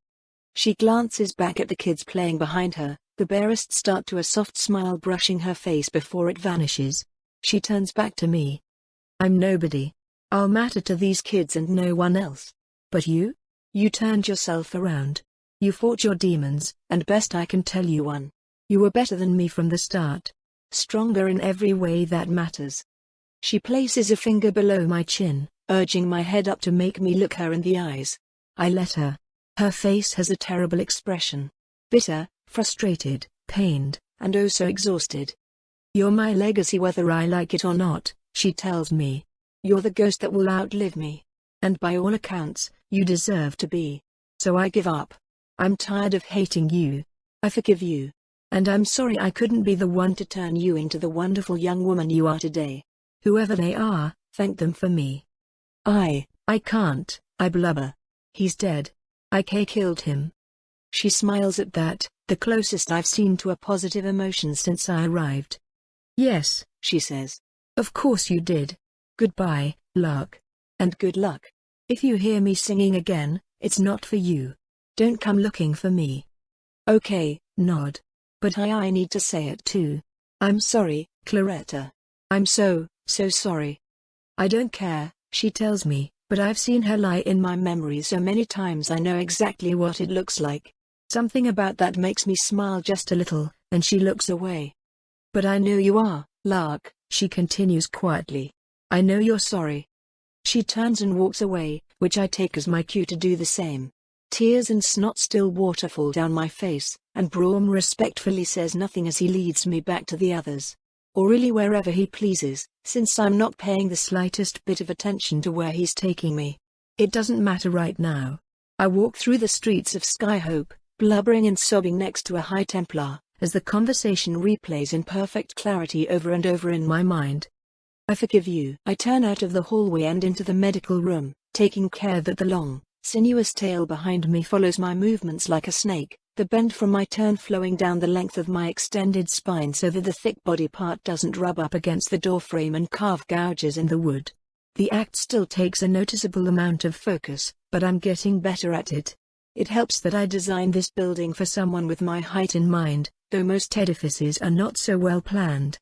[SPEAKER 2] She glances back at the kids playing behind her, the barest start to a soft smile brushing her face before it vanishes. She turns back to me. I'm nobody. I'll matter to these kids and no one else. But you? You turned yourself around. You fought your demons, and best I can tell you one. You were better than me from the start. Stronger in every way that matters. She places a finger below my chin, urging my head up to make me look her in the eyes. I let her. Her face has a terrible expression. Bitter, frustrated, pained, and oh so exhausted. You're my legacy whether I like it or not, she tells me. You're the ghost that will outlive me. And by all accounts, you deserve to be. So I give up. I'm tired of hating you. I forgive you. And I'm sorry I couldn't be the one to turn you into the wonderful young woman you are today. Whoever they are, thank them for me. I can't, I blubber. He's dead. I killed him. She smiles at that, the closest I've seen to a positive emotion since I arrived. Yes, she says. Of course you did. Goodbye, Lark. And good luck. If you hear me singing again, it's not for you. Don't come looking for me. Okay, nod. But I need to say it too. I'm sorry, Claretta. I'm so sorry. I don't care, she tells me, but I've seen her lie in my memory so many times I know exactly what it looks like. Something about that makes me smile just a little, and she looks away. But I know you are, Lark, she continues quietly. I know you're sorry. She turns and walks away, which I take as my cue to do the same. Tears and snot-still water fall down my face, and Braum respectfully says nothing as he leads me back to the others. Or really wherever he pleases, since I'm not paying the slightest bit of attention to where he's taking me. It doesn't matter right now. I walk through the streets of Skyhope, blubbering and sobbing next to a High Templar, as the conversation replays in perfect clarity over and over in my mind. I forgive you. I turn out of the hallway and into the medical room, taking care that the long, sinuous tail behind me follows my movements like a snake, the bend from my turn flowing down the length of my extended spine so that the thick body part doesn't rub up against the doorframe and carve gouges in the wood. The act still takes a noticeable amount of focus, but I'm getting better at it. It helps that I designed this building for someone with my height in mind, though most edifices are not so well planned.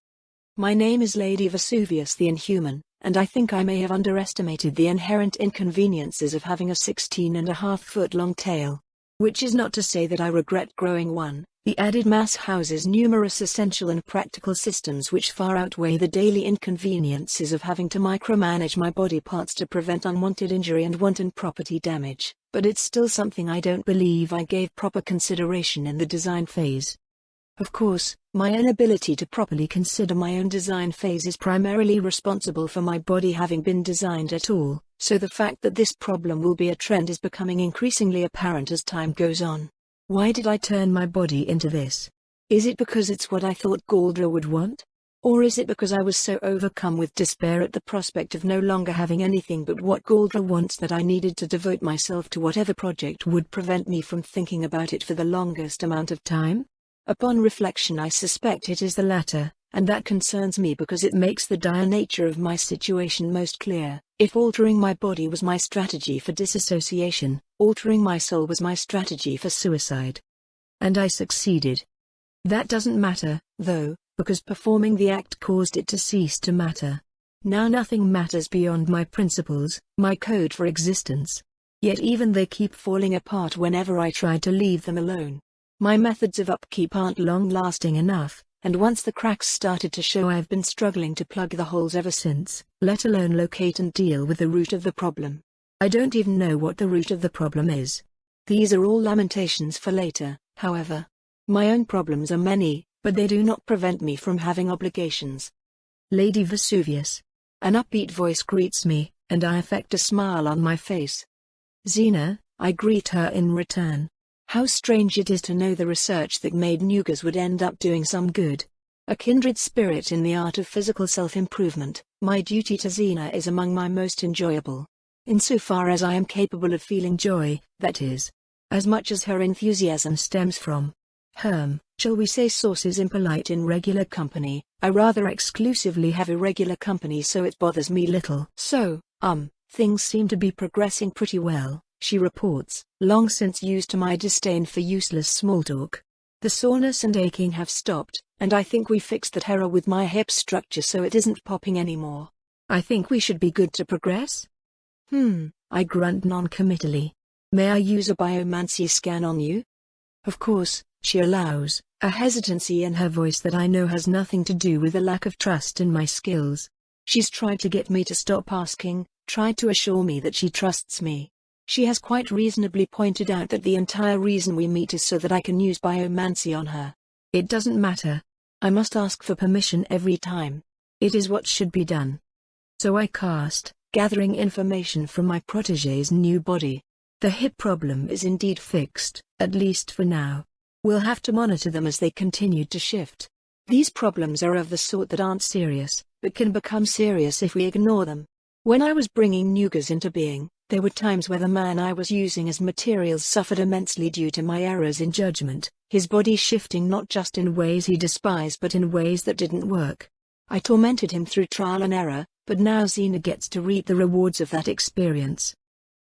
[SPEAKER 2] My name is Lady Vesuvius the Inhuman, and I think I may have underestimated the inherent inconveniences of having a 16.5-foot long tail. Which is not to say that I regret growing one. The added mass houses numerous essential and practical systems which far outweigh the daily inconveniences of having to micromanage my body parts to prevent unwanted injury and wanton property damage, but it's still something I don't believe I gave proper consideration in the design phase. Of course, my inability to properly consider my own design phase is primarily responsible for my body having been designed at all, so the fact that this problem will be a trend is becoming increasingly apparent as time goes on. Why did I turn my body into this? Is it because it's what I thought Galdra would want? Or is it because I was so overcome with despair at the prospect of no longer having anything but what Galdra wants that I needed to devote myself to whatever project would prevent me from thinking about it for the longest amount of time? Upon reflection I suspect it is the latter, and that concerns me because it makes the dire nature of my situation most clear. If altering my body was my strategy for disassociation, altering my soul was my strategy for suicide. And I succeeded. That doesn't matter, though, because performing the act caused it to cease to matter. Now nothing matters beyond my principles, my code for existence. Yet even they keep falling apart whenever I try to leave them alone. My methods of upkeep aren't long-lasting enough, and once the cracks started to show I've been struggling to plug the holes ever since, let alone locate and deal with the root of the problem. I don't even know what the root of the problem is. These are all lamentations for later, however. My own problems are many, but they do not prevent me from having obligations. Lady Vesuvius. An upbeat voice greets me, and I affect a smile on my face. Xena, I greet her in return. How strange it is to know the research that made Nugas would end up doing some good. A kindred spirit in the art of physical self-improvement, my duty to Xena is among my most enjoyable. Insofar as I am capable of feeling joy, that is. As much as her enthusiasm stems from, shall we say sources impolite in regular company, I rather exclusively have irregular company, so it bothers me little. So, things seem to be progressing pretty well, she reports, long since used to my disdain for useless small talk. The soreness and aching have stopped, and I think we fixed that error with my hip structure so it isn't popping anymore. I think we should be good to progress? I grunt non-committally. May I use a biomancy scan on you? Of course, she allows, a hesitancy in her voice that I know has nothing to do with a lack of trust in my skills. She's tried to get me to stop asking, tried to assure me that she trusts me. She has quite reasonably pointed out that the entire reason we meet is so that I can use biomancy on her. It doesn't matter. I must ask for permission every time. It is what should be done. So I cast, gathering information from my protégé's new body. The hip problem is indeed fixed, at least for now. We'll have to monitor them as they continue to shift. These problems are of the sort that aren't serious, but can become serious if we ignore them. When I was bringing Nugas into being, there were times where the man I was using as materials suffered immensely due to my errors in judgment, his body shifting not just in ways he despised but in ways that didn't work. I tormented him through trial and error, but now Xena gets to reap the rewards of that experience.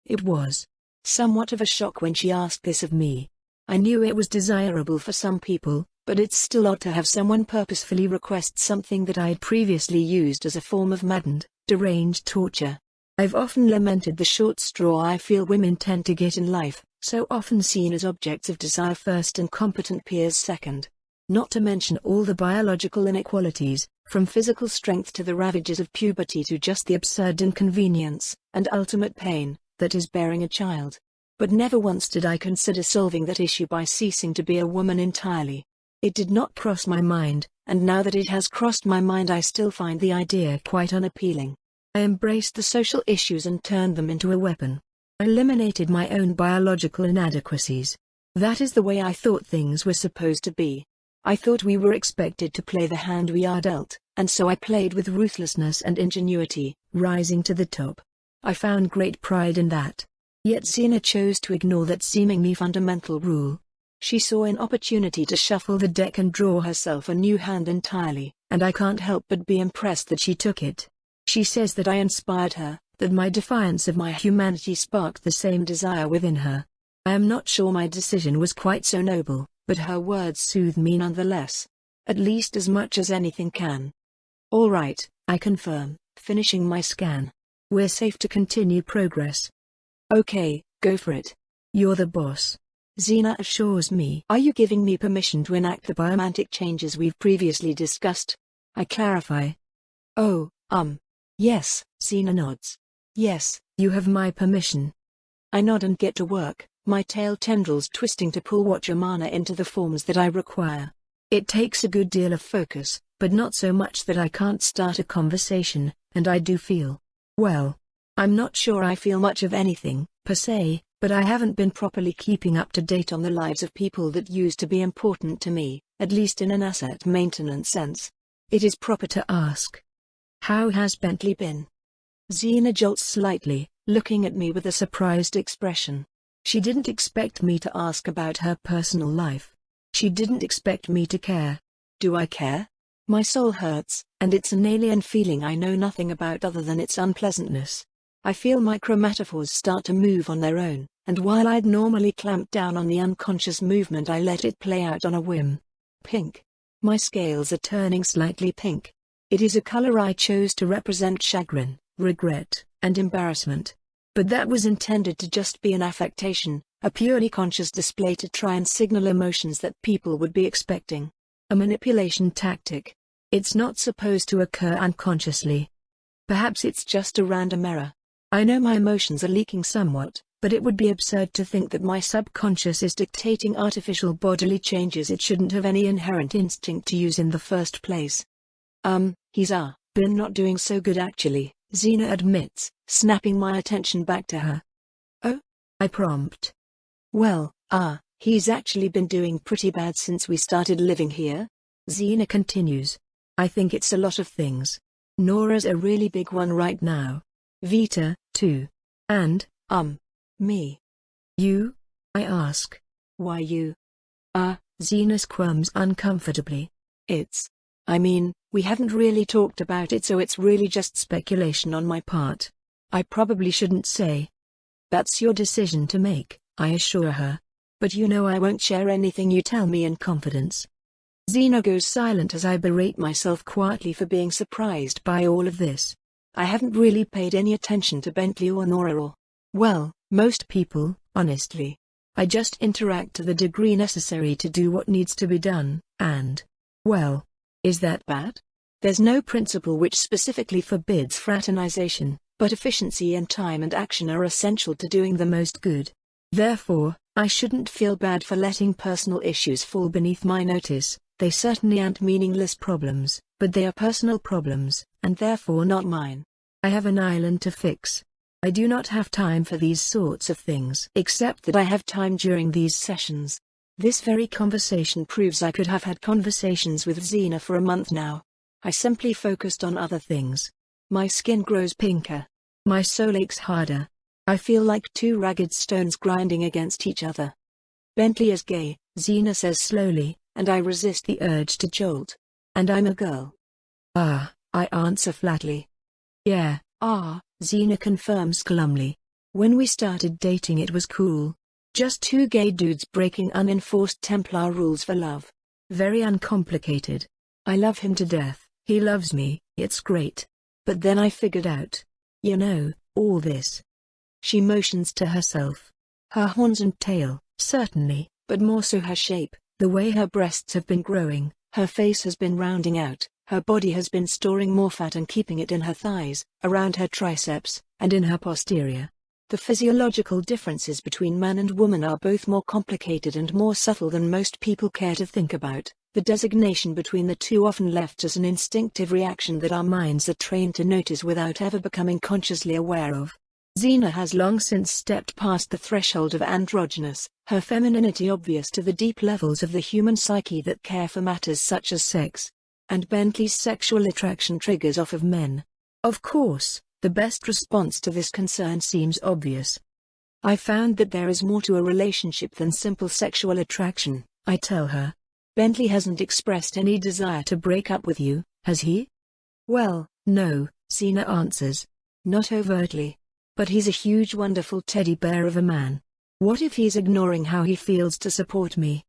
[SPEAKER 2] It was somewhat of a shock when she asked this of me. I knew it was desirable for some people, but it's still odd to have someone purposefully request something that I had previously used as a form of maddened, deranged torture. I've often lamented the short straw I feel women tend to get in life, so often seen as objects of desire first and competent peers second. Not to mention all the biological inequalities, from physical strength to the ravages of puberty to just the absurd inconvenience, and ultimate pain, that is bearing a child. But never once did I consider solving that issue by ceasing to be a woman entirely. It did not cross my mind, and now that it has crossed my mind I still find the idea quite unappealing. I embraced the social issues and turned them into a weapon. I eliminated my own biological inadequacies. That is the way I thought things were supposed to be. I thought we were expected to play the hand we are dealt, and so I played with ruthlessness and ingenuity, rising to the top. I found great pride in that. Yet Xena chose to ignore that seemingly fundamental rule. She saw an opportunity to shuffle the deck and draw herself a new hand entirely, and I can't help but be impressed that she took it. She says that I inspired her, that my defiance of my humanity sparked the same desire within her. I am not sure my decision was quite so noble, but her words soothe me nonetheless. At least as much as anything can. All right, I confirm, finishing my scan. We're safe to continue progress. Okay, go for it. You're the boss. Xena assures me. Are you giving me permission to enact the biomantic changes we've previously discussed? I clarify. Oh, yes, Xena nods. Yes, you have my permission. I nod and get to work, my tail tendrils twisting to pull Watcher mana into the forms that I require. It takes a good deal of focus, but not so much that I can't start a conversation, and I do feel, well, I'm not sure I feel much of anything, per se, but I haven't been properly keeping up to date on the lives of people that used to be important to me, at least in an asset maintenance sense. It is proper to ask. How has Bentley been? Xena jolts slightly, looking at me with a surprised expression. She didn't expect me to ask about her personal life. She didn't expect me to care. Do I care? My soul hurts, and it's an alien feeling I know nothing about other than its unpleasantness. I feel micro-metaphors start to move on their own, and while I'd normally clamp down on the unconscious movement I let it play out on a whim. Pink.
[SPEAKER 1] My scales are turning slightly pink. It is a color I chose to represent chagrin, regret, and embarrassment. But that was intended to just be an affectation, a purely conscious display to try and signal emotions that people would be expecting. A manipulation tactic. It's not supposed to occur unconsciously. Perhaps it's just a random error. I know my emotions are leaking somewhat, but it would be absurd to think that my subconscious is dictating artificial bodily changes it shouldn't have any inherent instinct to use in the first place. He's been not doing so good actually, Xena admits, snapping my attention back to her. Oh? I prompt. Well, he's actually been doing pretty bad since we started living here. Xena continues. I think it's a lot of things. Nora's a really big one right now. Vita, too. And, me. You? I ask. Why you? Xena squirms uncomfortably. We haven't really talked about it, so it's really just speculation on my part. I probably shouldn't say. That's your decision to make, I assure her. But you know I won't share anything you tell me in confidence. Xena goes silent as I berate myself quietly for being surprised by all of this. I haven't really paid any attention to Bentley or Nora or, well, most people, honestly. I just interact to the degree necessary to do what needs to be done, and, well, is that bad? There's no principle which specifically forbids fraternization, but efficiency and time and action are essential to doing the most good. Therefore, I shouldn't feel bad for letting personal issues fall beneath my notice. They certainly aren't meaningless problems, but they are personal problems, and therefore not mine. I have an island to fix. I do not have time for these sorts of things. Except that I have time during these sessions. This very conversation proves I could have had conversations with Xena for a month now. I simply focused on other things. My skin grows pinker. My soul aches harder. I feel like two ragged stones grinding against each other. Bentley is gay, Xena says slowly, and I resist the urge to jolt. And I'm a girl. I answer flatly. Yeah, Xena confirms glumly. When we started dating it was cool. Just two gay dudes breaking unenforced Templar rules for love. Very uncomplicated. I love him to death, he loves me, it's great. But then I figured out. All this. She motions to herself. Her horns and tail, certainly, but more so her shape. The way her breasts have been growing, her face has been rounding out, her body has been storing more fat and keeping it in her thighs, around her triceps, and in her posterior. The physiological differences between man and woman are both more complicated and more subtle than most people care to think about. The designation between the two often left as an instinctive reaction that our minds are trained to notice without ever becoming consciously aware of. Xena has long since stepped past the threshold of androgynous, her femininity obvious to the deep levels of the human psyche that care for matters such as sex. And Bentley's sexual attraction triggers off of men. Of course, the best response to this concern seems obvious. I found that there is more to a relationship than simple sexual attraction, I tell her. Bentley hasn't expressed any desire to break up with you, has he? Well, no, Xena answers. Not overtly. But he's a huge wonderful teddy bear of a man. What if he's ignoring how he feels to support me?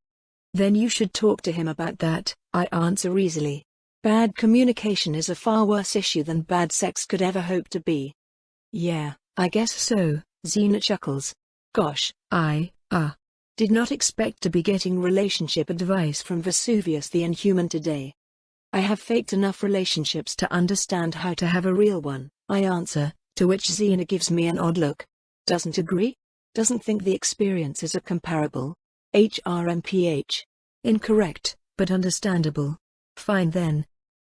[SPEAKER 1] Then you should talk to him about that, I answer easily. Bad communication is a far worse issue than bad sex could ever hope to be. Yeah, I guess so, Xena chuckles. Gosh, I did not expect to be getting relationship advice from Vesuvius the Inhuman today. I have faked enough relationships to understand how to have a real one, I answer, to which Xena gives me an odd look. Doesn't agree? Doesn't think the experiences are comparable? HRMPH. Incorrect, but understandable. Fine then.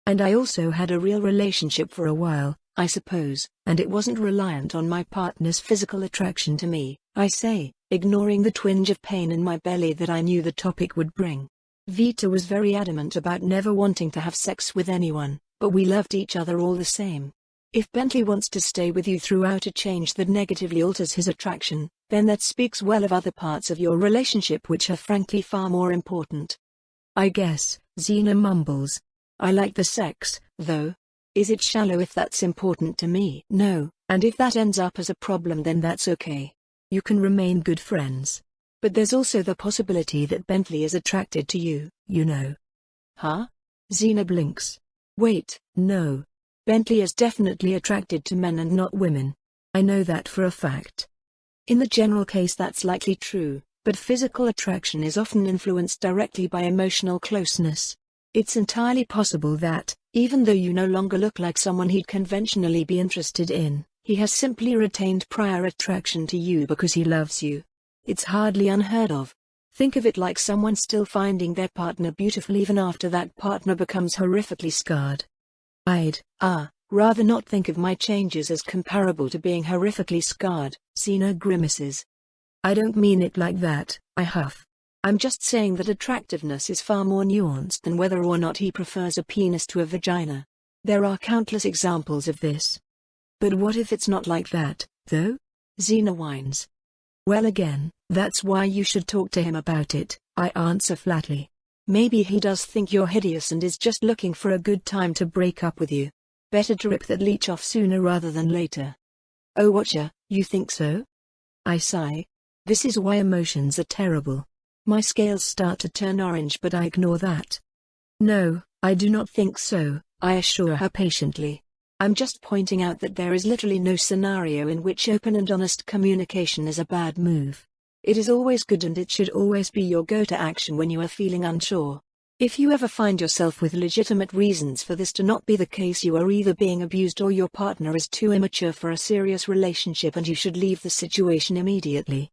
[SPEAKER 1] And I also had a real relationship for a while, I suppose, and it wasn't reliant on my partner's physical attraction to me, I say, ignoring the twinge of pain in my belly that I knew the topic would bring. Vita was very adamant about never wanting to have sex with anyone, but we loved each other all the same. If Bentley wants to stay with you throughout a change that negatively alters his attraction, then that speaks well of other parts of your relationship which are frankly far more important. I guess, Xena mumbles. I like the sex, though. Is it shallow if that's important to me? No, and if that ends up as a problem then that's okay. You can remain good friends. But there's also the possibility that Bentley is attracted to you, Huh?
[SPEAKER 2] Xena blinks. Wait, no. Bentley is definitely attracted to men and not women. I know that for a fact. In the general case that's likely true, but physical attraction is often influenced directly by emotional closeness. It's entirely possible that, even though you no longer look like someone he'd conventionally be interested in, he has simply retained prior attraction to you because he loves you. It's hardly unheard of. Think of it like someone still finding their partner beautiful even after that partner becomes horrifically scarred. I'd rather not think of my changes as comparable to being horrifically scarred. Xena grimaces. I don't mean it like that, I huff. I'm just saying that attractiveness is far more nuanced than whether or not he prefers a penis to a vagina. There are countless examples of this. But what if it's not like that, though? Xena whines. Well again, that's why you should talk to him about it, I answer flatly. Maybe he does think you're hideous and is just looking for a good time to break up with you. Better to rip that leech off sooner rather than later. Oh watcha, you think so? I sigh. This is why emotions are terrible. My scales start to turn orange but I ignore that. No, I do not think so, I assure her patiently. I'm just pointing out that there is literally no scenario in which open and honest communication is a bad move. It is always good and it should always be your go-to action when you are feeling unsure. If you ever find yourself with legitimate reasons for this to not be the case, you are either being abused or your partner is too immature for a serious relationship and you should leave the situation immediately.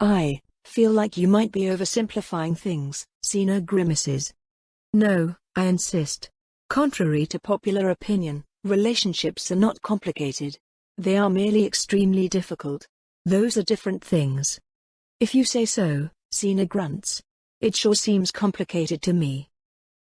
[SPEAKER 2] I feel like you might be oversimplifying things, Xena grimaces. No, I insist. Contrary to popular opinion, relationships are not complicated. They are merely extremely difficult. Those are different things. If you say so, Xena grunts. It sure seems complicated to me.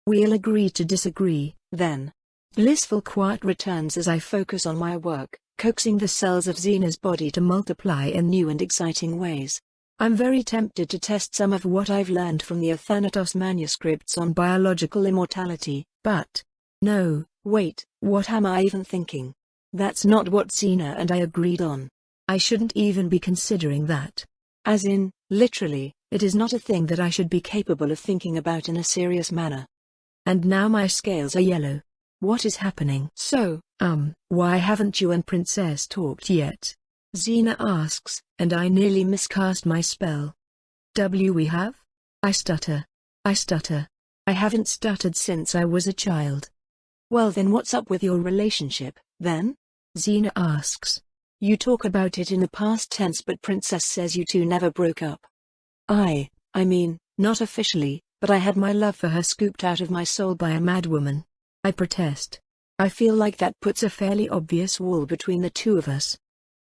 [SPEAKER 2] We'll agree to disagree, then. Blissful quiet returns as I focus on my work, coaxing the cells of Xena's body to multiply in new and exciting ways. I'm very tempted to test some of what I've learned from the Athanatos manuscripts on biological immortality, but... No, wait, what am I even thinking? That's not what Xena and I agreed on. I shouldn't even be considering that. As in, literally, it is not a thing that I should be capable of thinking about in a serious manner. And now my scales are yellow. What is happening? So, why haven't you and Princess talked yet? Xena asks, and I nearly miscast my spell. We have? I stutter. I haven't stuttered since I was a child. Well then what's up with your relationship, then? Xena asks. You talk about it in the past tense but Princess says you two never broke up. I mean, not officially, but I had my love for her scooped out of my soul by a madwoman. I protest. I feel like that puts a fairly obvious wall between the two of us.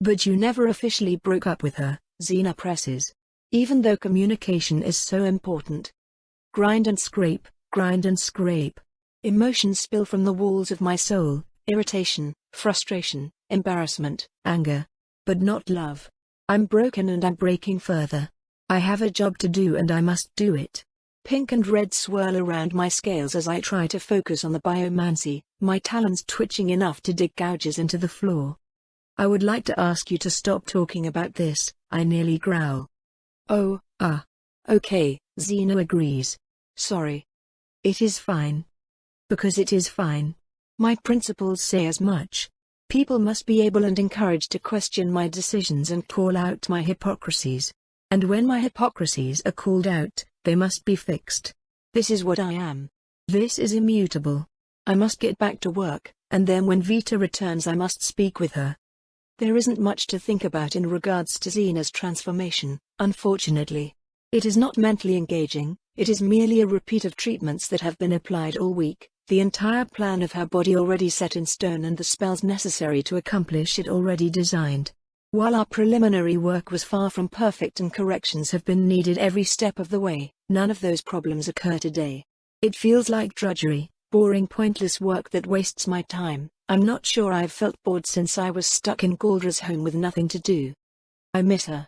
[SPEAKER 2] But you never officially broke up with her, Xena presses. Even though communication is so important. Grind and scrape, grind and scrape. Emotions spill from the walls of my soul, irritation, frustration, embarrassment, anger. But not love. I'm broken and I'm breaking further. I have a job to do and I must do it. Pink and red swirl around my scales as I try to focus on the biomancy, my talons twitching enough to dig gouges into the floor. I would like to ask you to stop talking about this, I nearly growl. Oh, okay, Xena agrees. Sorry. It is fine. Because it is fine. My principles say as much. People must be able and encouraged to question my decisions and call out my hypocrisies. And when my hypocrisies are called out, they must be fixed. This is what I am. This is immutable. I must get back to work, and then when Vita returns I must speak with her. There isn't much to think about in regards to Xena's transformation, unfortunately. It is not mentally engaging, it is merely a repeat of treatments that have been applied all week, the entire plan of her body already set in stone and the spells necessary to accomplish it already designed. While our preliminary work was far from perfect and corrections have been needed every step of the way, none of those problems occur today. It feels like drudgery, boring pointless work that wastes my time. I'm not sure I've felt bored since I was stuck in Galdra's home with nothing to do. I miss her.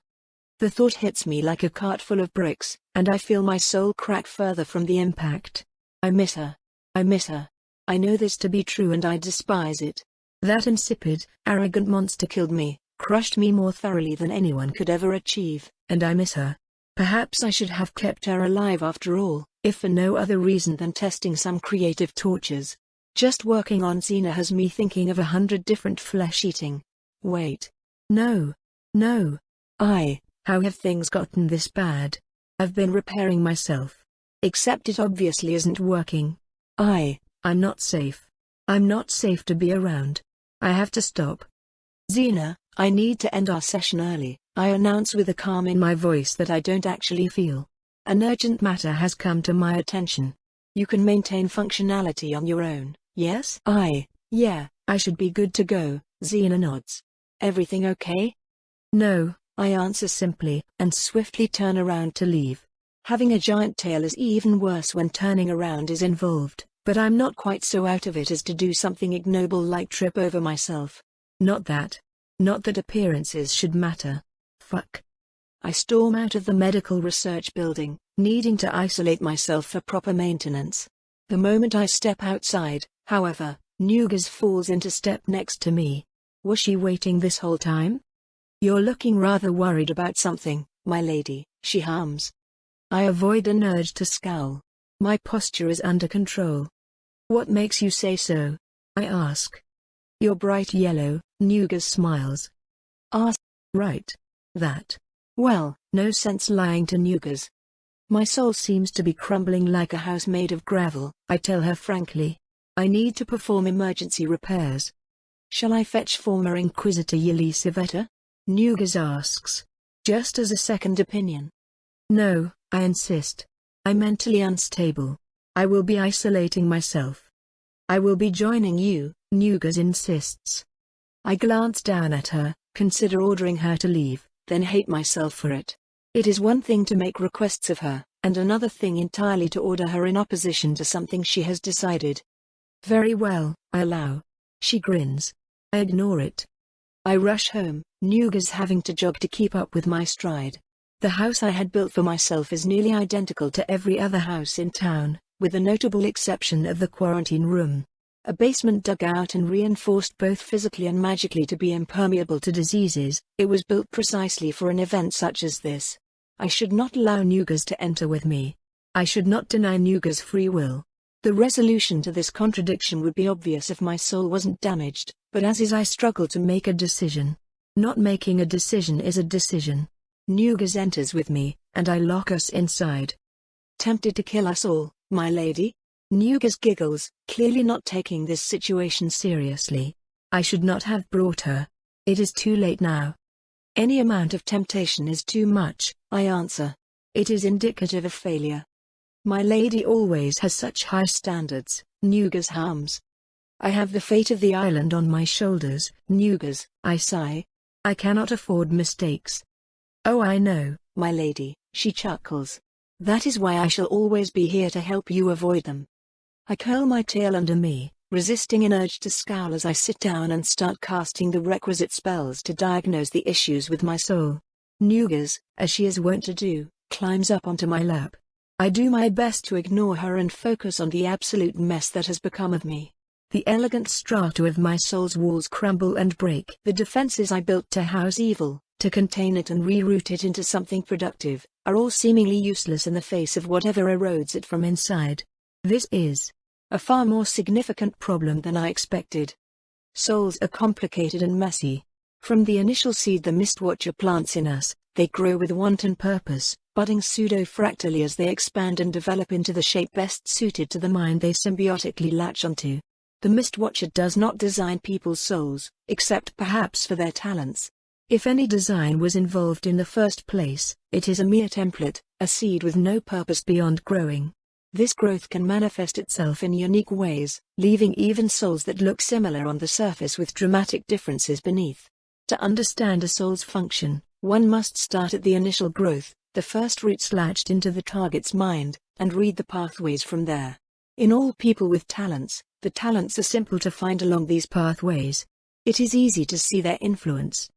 [SPEAKER 2] The thought hits me like a cart full of bricks, and I feel my soul crack further from the impact. I miss her. I miss her. I know this to be true and I despise it. That insipid, arrogant monster killed me, crushed me more thoroughly than anyone could ever achieve, and I miss her. Perhaps I should have kept her alive after all,
[SPEAKER 1] if for no other reason than testing some creative tortures. Just working on Xena has me thinking of 100 different flesh-eating. Wait.
[SPEAKER 2] No. No.
[SPEAKER 1] How have things gotten this bad?
[SPEAKER 2] I've been repairing myself.
[SPEAKER 1] Except it obviously isn't working.
[SPEAKER 2] I'm not safe. I'm not safe to be around. I have to stop.
[SPEAKER 1] Xena, I need to end our session early, I announce with a calm in my voice that I don't actually feel. An urgent matter has come to my attention. You can maintain functionality on your own, yes?
[SPEAKER 2] Yeah, I should be good to go.
[SPEAKER 1] Xena nods. Everything okay?
[SPEAKER 2] No,
[SPEAKER 1] I answer simply, and swiftly turn around to leave. Having a giant tail is even worse when turning around is involved, but I'm not quite so out of it as to do something ignoble like trip over myself.
[SPEAKER 2] Not that appearances should matter. Fuck.
[SPEAKER 1] I storm out of the medical research building, needing to isolate myself for proper maintenance. The moment I step outside, however, Nugas falls into step next to me.
[SPEAKER 2] Was she waiting this whole time?
[SPEAKER 1] You're looking rather worried about something, my lady, she hums. I avoid an urge to scowl. My posture is under control.
[SPEAKER 2] What makes you say so? I ask.
[SPEAKER 1] You're bright yellow, Nugas smiles.
[SPEAKER 2] Right. That.
[SPEAKER 1] Well, no sense lying to Nugas. My soul seems to be crumbling like a house made of gravel, I tell her frankly. I need to perform emergency repairs. Shall I fetch former Inquisitor Yelisaveta? Nugas asks. Just as a second opinion.
[SPEAKER 2] No, I insist. I'm mentally unstable. I will be isolating myself.
[SPEAKER 1] I will be joining you,
[SPEAKER 2] Nugas insists.
[SPEAKER 1] I glance down at her, consider ordering her to leave, then hate myself for it. It is one thing to make requests of her, and another thing entirely to order her in opposition to something she has decided.
[SPEAKER 2] Very well, I allow. She grins. I ignore it.
[SPEAKER 1] I rush home, Nugas having to jog to keep up with my stride. The house I had built for myself is nearly identical to every other house in town, with the notable exception of the quarantine room. A basement dug out and reinforced both physically and magically to be impermeable to diseases, it was built precisely for an event such as this. I should not allow Nugas to enter with me. I should not deny Nugas free will. The resolution to this contradiction would be obvious if my soul wasn't damaged, but as is I struggle to make a decision. Not making a decision is a decision. Nugas enters with me, and I lock us inside. Tempted to kill us all, my lady? Nugas giggles, clearly not taking this situation seriously.
[SPEAKER 2] I should not have brought her. It is too late now.
[SPEAKER 1] Any amount of temptation is too much, I answer. It is indicative of failure. My lady always has such high standards, Nugas hums. I have the fate of the island on my shoulders, Nugas, I sigh. I cannot afford mistakes.
[SPEAKER 2] Oh, I know,
[SPEAKER 1] my lady, she chuckles. That is why I shall always be here to help you avoid them. I curl my tail under me, resisting an urge to scowl as I sit down and start casting the requisite spells to diagnose the issues with my soul. Nugas, as she is wont to do, climbs up onto my lap. I do my best to ignore her and focus on the absolute mess that has become of me. The elegant strata of my soul's walls crumble and break. The defenses I built to house evil, to contain it and reroute it into something productive, are all seemingly useless in the face of whatever erodes it from inside. This is a far more significant problem than I expected. Souls are complicated and messy. From the initial seed the Mistwatcher plants in us, they grow with wanton purpose, budding pseudo-fractally as they expand and develop into the shape best suited to the mind they symbiotically latch onto. The Mistwatcher does not design people's souls, except perhaps for their talents. If any design was involved in the first place, it is a mere template, a seed with no purpose beyond growing. This growth can manifest itself in unique ways, leaving even souls that look similar on the surface with dramatic differences beneath. To understand a soul's function, one must start at the initial growth, the first roots latched into the target's mind, and read the pathways from there. In all people with talents, the talents are simple to find along these pathways. It is easy to see their influence.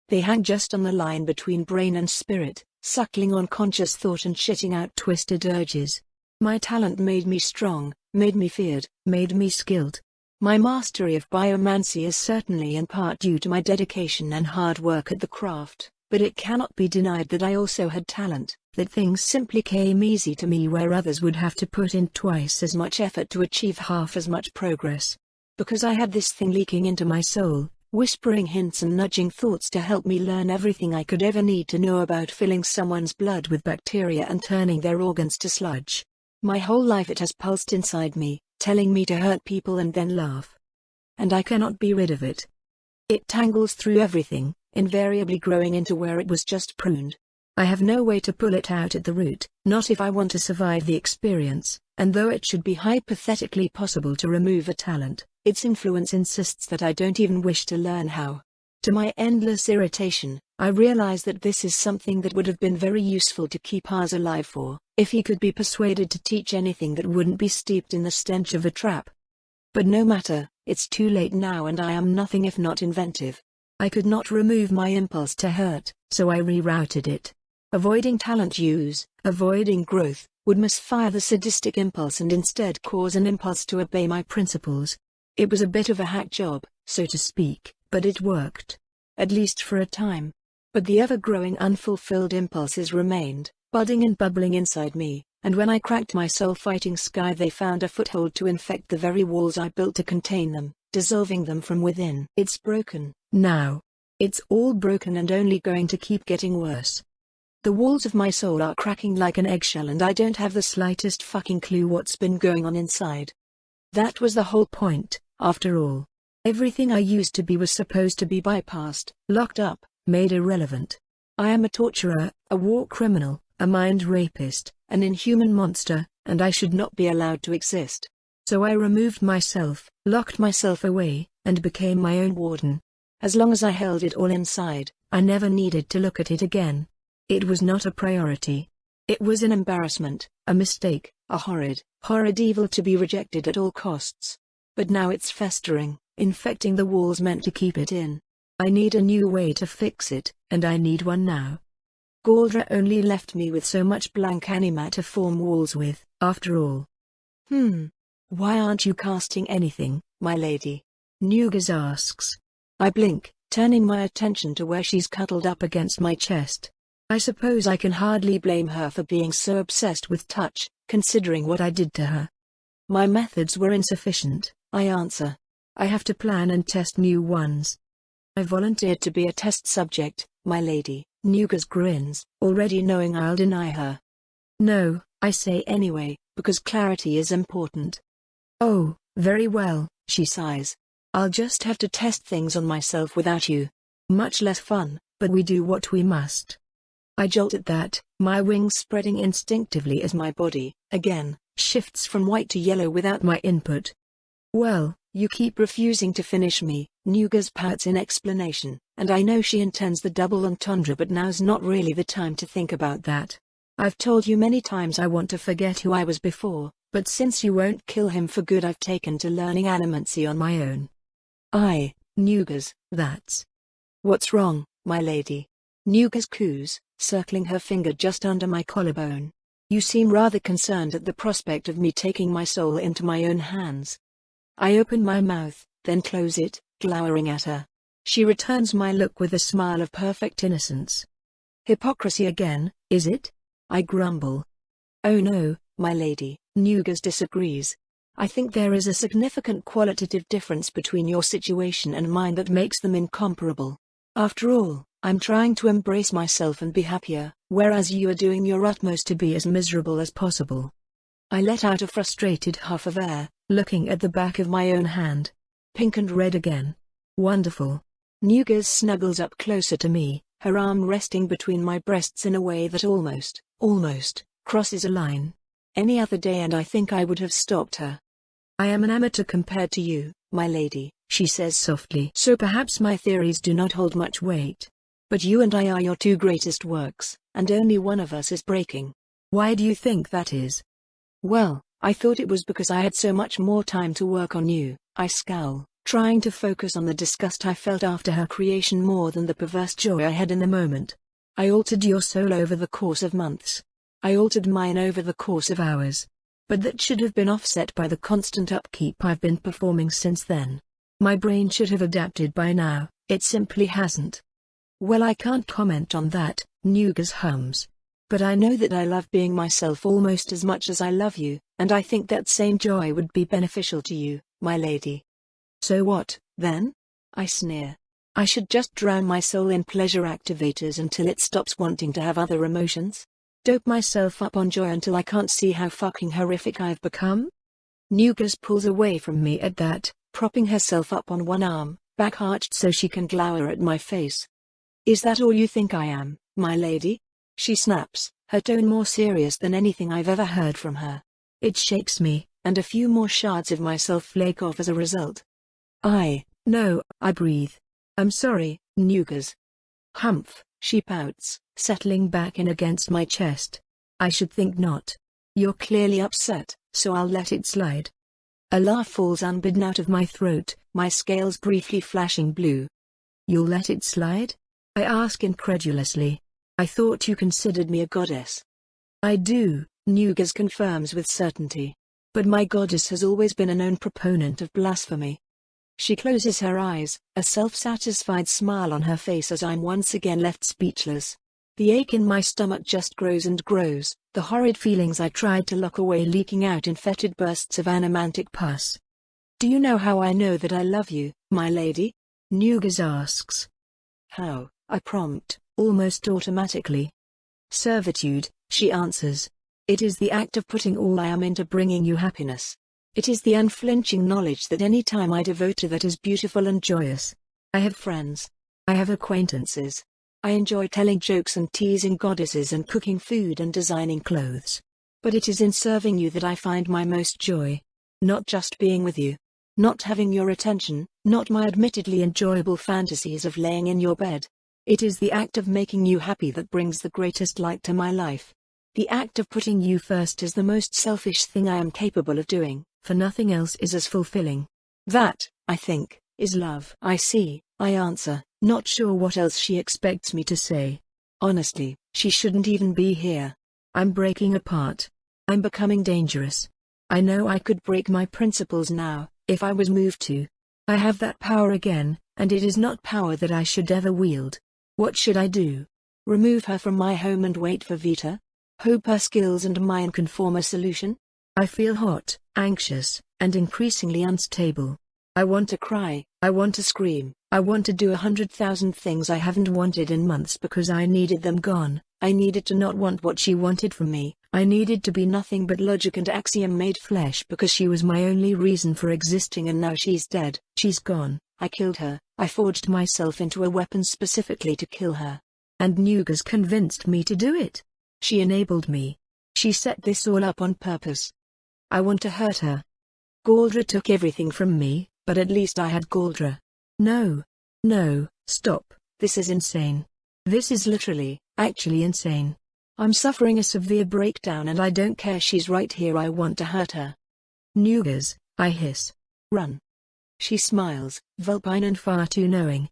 [SPEAKER 1] They hang just on the line between brain and spirit, suckling on conscious thought and shitting out twisted urges. My talent made me strong, made me feared, made me skilled. My mastery of biomancy is certainly in part due to my dedication and hard work at the craft, but it cannot be denied that I also had talent,
[SPEAKER 2] that things simply came easy to me where others would have to put in twice as much effort to achieve half as much progress. Because I had this thing leaking into my soul, whispering hints and nudging thoughts to help me learn everything I could ever need to know about filling someone's blood with bacteria and turning their organs to sludge. My whole life it has pulsed inside me, telling me to hurt people and then laugh. And I cannot be rid of it. It tangles through everything, invariably growing into where it was just pruned. I have no way to pull it out at the root, not if I want to survive the experience, and though it should be hypothetically possible to remove a talent, its influence insists that I don't even wish to learn how. To my endless irritation, I realize that this is something that would have been very useful to keep ours alive for, if he could be persuaded to teach anything that wouldn't be steeped in the stench of a trap. But no matter, it's too late now and I am nothing if not inventive. I could not remove my impulse to hurt, so I rerouted it. Avoiding talent use, avoiding growth, would misfire the sadistic impulse and instead cause an impulse to obey my principles. It was a bit of a hack job, so to speak, but it worked. At least for a time. But the ever-growing unfulfilled impulses remained, budding and bubbling inside me, and when I cracked my soul-fighting sky they found a foothold to infect the very walls I built to contain them, dissolving them from within. It's broken, now. It's all broken and only going to keep getting worse. The walls of my soul are cracking like an eggshell and I don't have the slightest fucking clue what's been going on inside. That was the whole point, after all. Everything I used to be was supposed to be bypassed, locked up, made irrelevant. I am a torturer, a war criminal, a mind rapist, an inhuman monster, and I should not be allowed to exist. So I removed myself, locked myself away, and became my own warden. As long as I held it all inside, I never needed to look at it again. It was not a priority. It was an embarrassment, a mistake, a horrid, horrid evil to be rejected at all costs. But now it's festering, infecting the walls meant to keep it in. I need a new way to fix it, and I need one now. Galdra only left me with so much blank anima to form walls with, after all. Why aren't you casting anything, my lady? Nugas asks. I blink, turning my attention to where she's cuddled up against my chest. I suppose I can hardly blame her for being so obsessed with touch, considering what I did to her. My methods were insufficient, I answer. I have to plan and test new ones. I volunteered to be a test subject, my lady. Nugas grins, already knowing I'll deny her. No, I say anyway, because clarity is important. Oh, very well, she sighs. I'll just have to test things on myself without you. Much less fun, but we do what we must. I jolt at that, my wings spreading instinctively as my body, again, shifts from white to yellow without my input. Well, you keep refusing to finish me, Nugas pouts in explanation, and I know she intends the double entendre but now's not really the time to think about that. I've told you many times I want to forget who I was before, but since you won't kill him for good I've taken to learning animancy on my own. Nugas, that's... What's wrong, my lady? Nugas coos, circling her finger just under my collarbone. You seem rather concerned at the prospect of me taking my soul into my own hands. I open my mouth, then close it, glowering at her. She returns my look with a smile of perfect innocence. Hypocrisy again, is it? I grumble. Oh no, my lady, Nugas disagrees. I think there is a significant qualitative difference between your situation and mine that makes them incomparable. After all, I'm trying to embrace myself and be happier, whereas you are doing your utmost to be as miserable as possible. I let out a frustrated huff of air, looking at the back of my own hand. Pink and red again. Wonderful. Nugas snuggles up closer to me, her arm resting between my breasts in a way that almost, crosses a line. Any other day and I think I would have stopped her. I am an amateur compared to you, my lady, she says softly. So perhaps my theories do not hold much weight. But you and I are your two greatest works, and only one of us is breaking. Why do you think that is? Well, I thought it was because I had so much more time to work on you. I scowl, trying to focus on the disgust I felt after her creation more than the perverse joy I had in the moment. I altered your soul over the course of months. I altered mine over the course of hours. But that should have been offset by the constant upkeep I've been performing since then. My brain should have adapted by now, it simply hasn't. Well, I can't comment on that, Nugas hums.
[SPEAKER 1] But I know that I love being myself almost as much as I love you, and I think that same joy would be beneficial to you, my lady. So what, then? I sneer. I should just drown my soul in pleasure activators until it stops wanting to have other emotions? Dope myself up on joy until I can't see how fucking horrific I've become? Nugas pulls away from me at that, propping herself up on one arm, back arched so she can glower at my face. Is that all you think I am, my lady? She snaps, her tone more serious than anything I've ever heard from her. It shakes me, and a few more shards of myself flake off as a result. No, I breathe. I'm sorry, Nugas. Humph, she pouts, settling back in against my chest. I should think not. You're clearly upset, so I'll let it slide. A laugh falls unbidden out of my throat, my scales briefly flashing blue. You'll let it slide? I ask incredulously. I thought you considered me a goddess. I do, Nugas confirms with certainty. But my goddess has always been a known proponent of blasphemy. She closes her eyes, a self-satisfied smile on her face as I'm once again left speechless. The ache in my stomach just grows and grows, the horrid feelings I tried to lock away leaking out in fetid bursts of animantic pus. Do you know how I know that I love you, my lady? Nugas asks. How? I prompt, almost automatically. Servitude, she answers. It is the act of putting all I am into bringing you happiness. It is the unflinching knowledge that any time I devote to that is beautiful and joyous. I have friends. I have acquaintances. I enjoy telling jokes and teasing goddesses and cooking food and designing clothes. But it is in serving you that I find my most joy. Not just being with you. Not having your attention, not my admittedly enjoyable fantasies of laying in your bed. It is the act of making you happy that brings the greatest light to my life. The act of putting you first is the most selfish thing I am capable of doing, for nothing else is as fulfilling. That, I think, is love. I see, I answer, not sure what else she expects me to say. Honestly, she shouldn't even be here. I'm breaking apart. I'm becoming dangerous. I know I could break my principles now, if I was moved to. I have that power again, and it is not power that I should ever wield. What should I do? Remove her from my home and wait for Vita? Hope her skills and mine can form a solution? I feel hot, anxious, and increasingly unstable. I want to cry, I want to scream, I want to do 100,000 things I haven't wanted in months because I needed them gone. I needed to not want what she wanted from me. I needed to be nothing but logic and axiom made flesh because she was my only reason for existing, and now she's dead. She's gone. I killed her. I forged myself into a weapon specifically to kill her. And Nugas convinced me to do it. She enabled me. She set this all up on purpose. I want to hurt her. Galdra took everything from me, but at least I had Galdra. No. No, stop. This is insane. This is literally, actually insane. I'm suffering a severe breakdown and I don't care, she's right here, I want to hurt her. Nugas, I hiss. Run. She smiles, vulpine and far too knowing.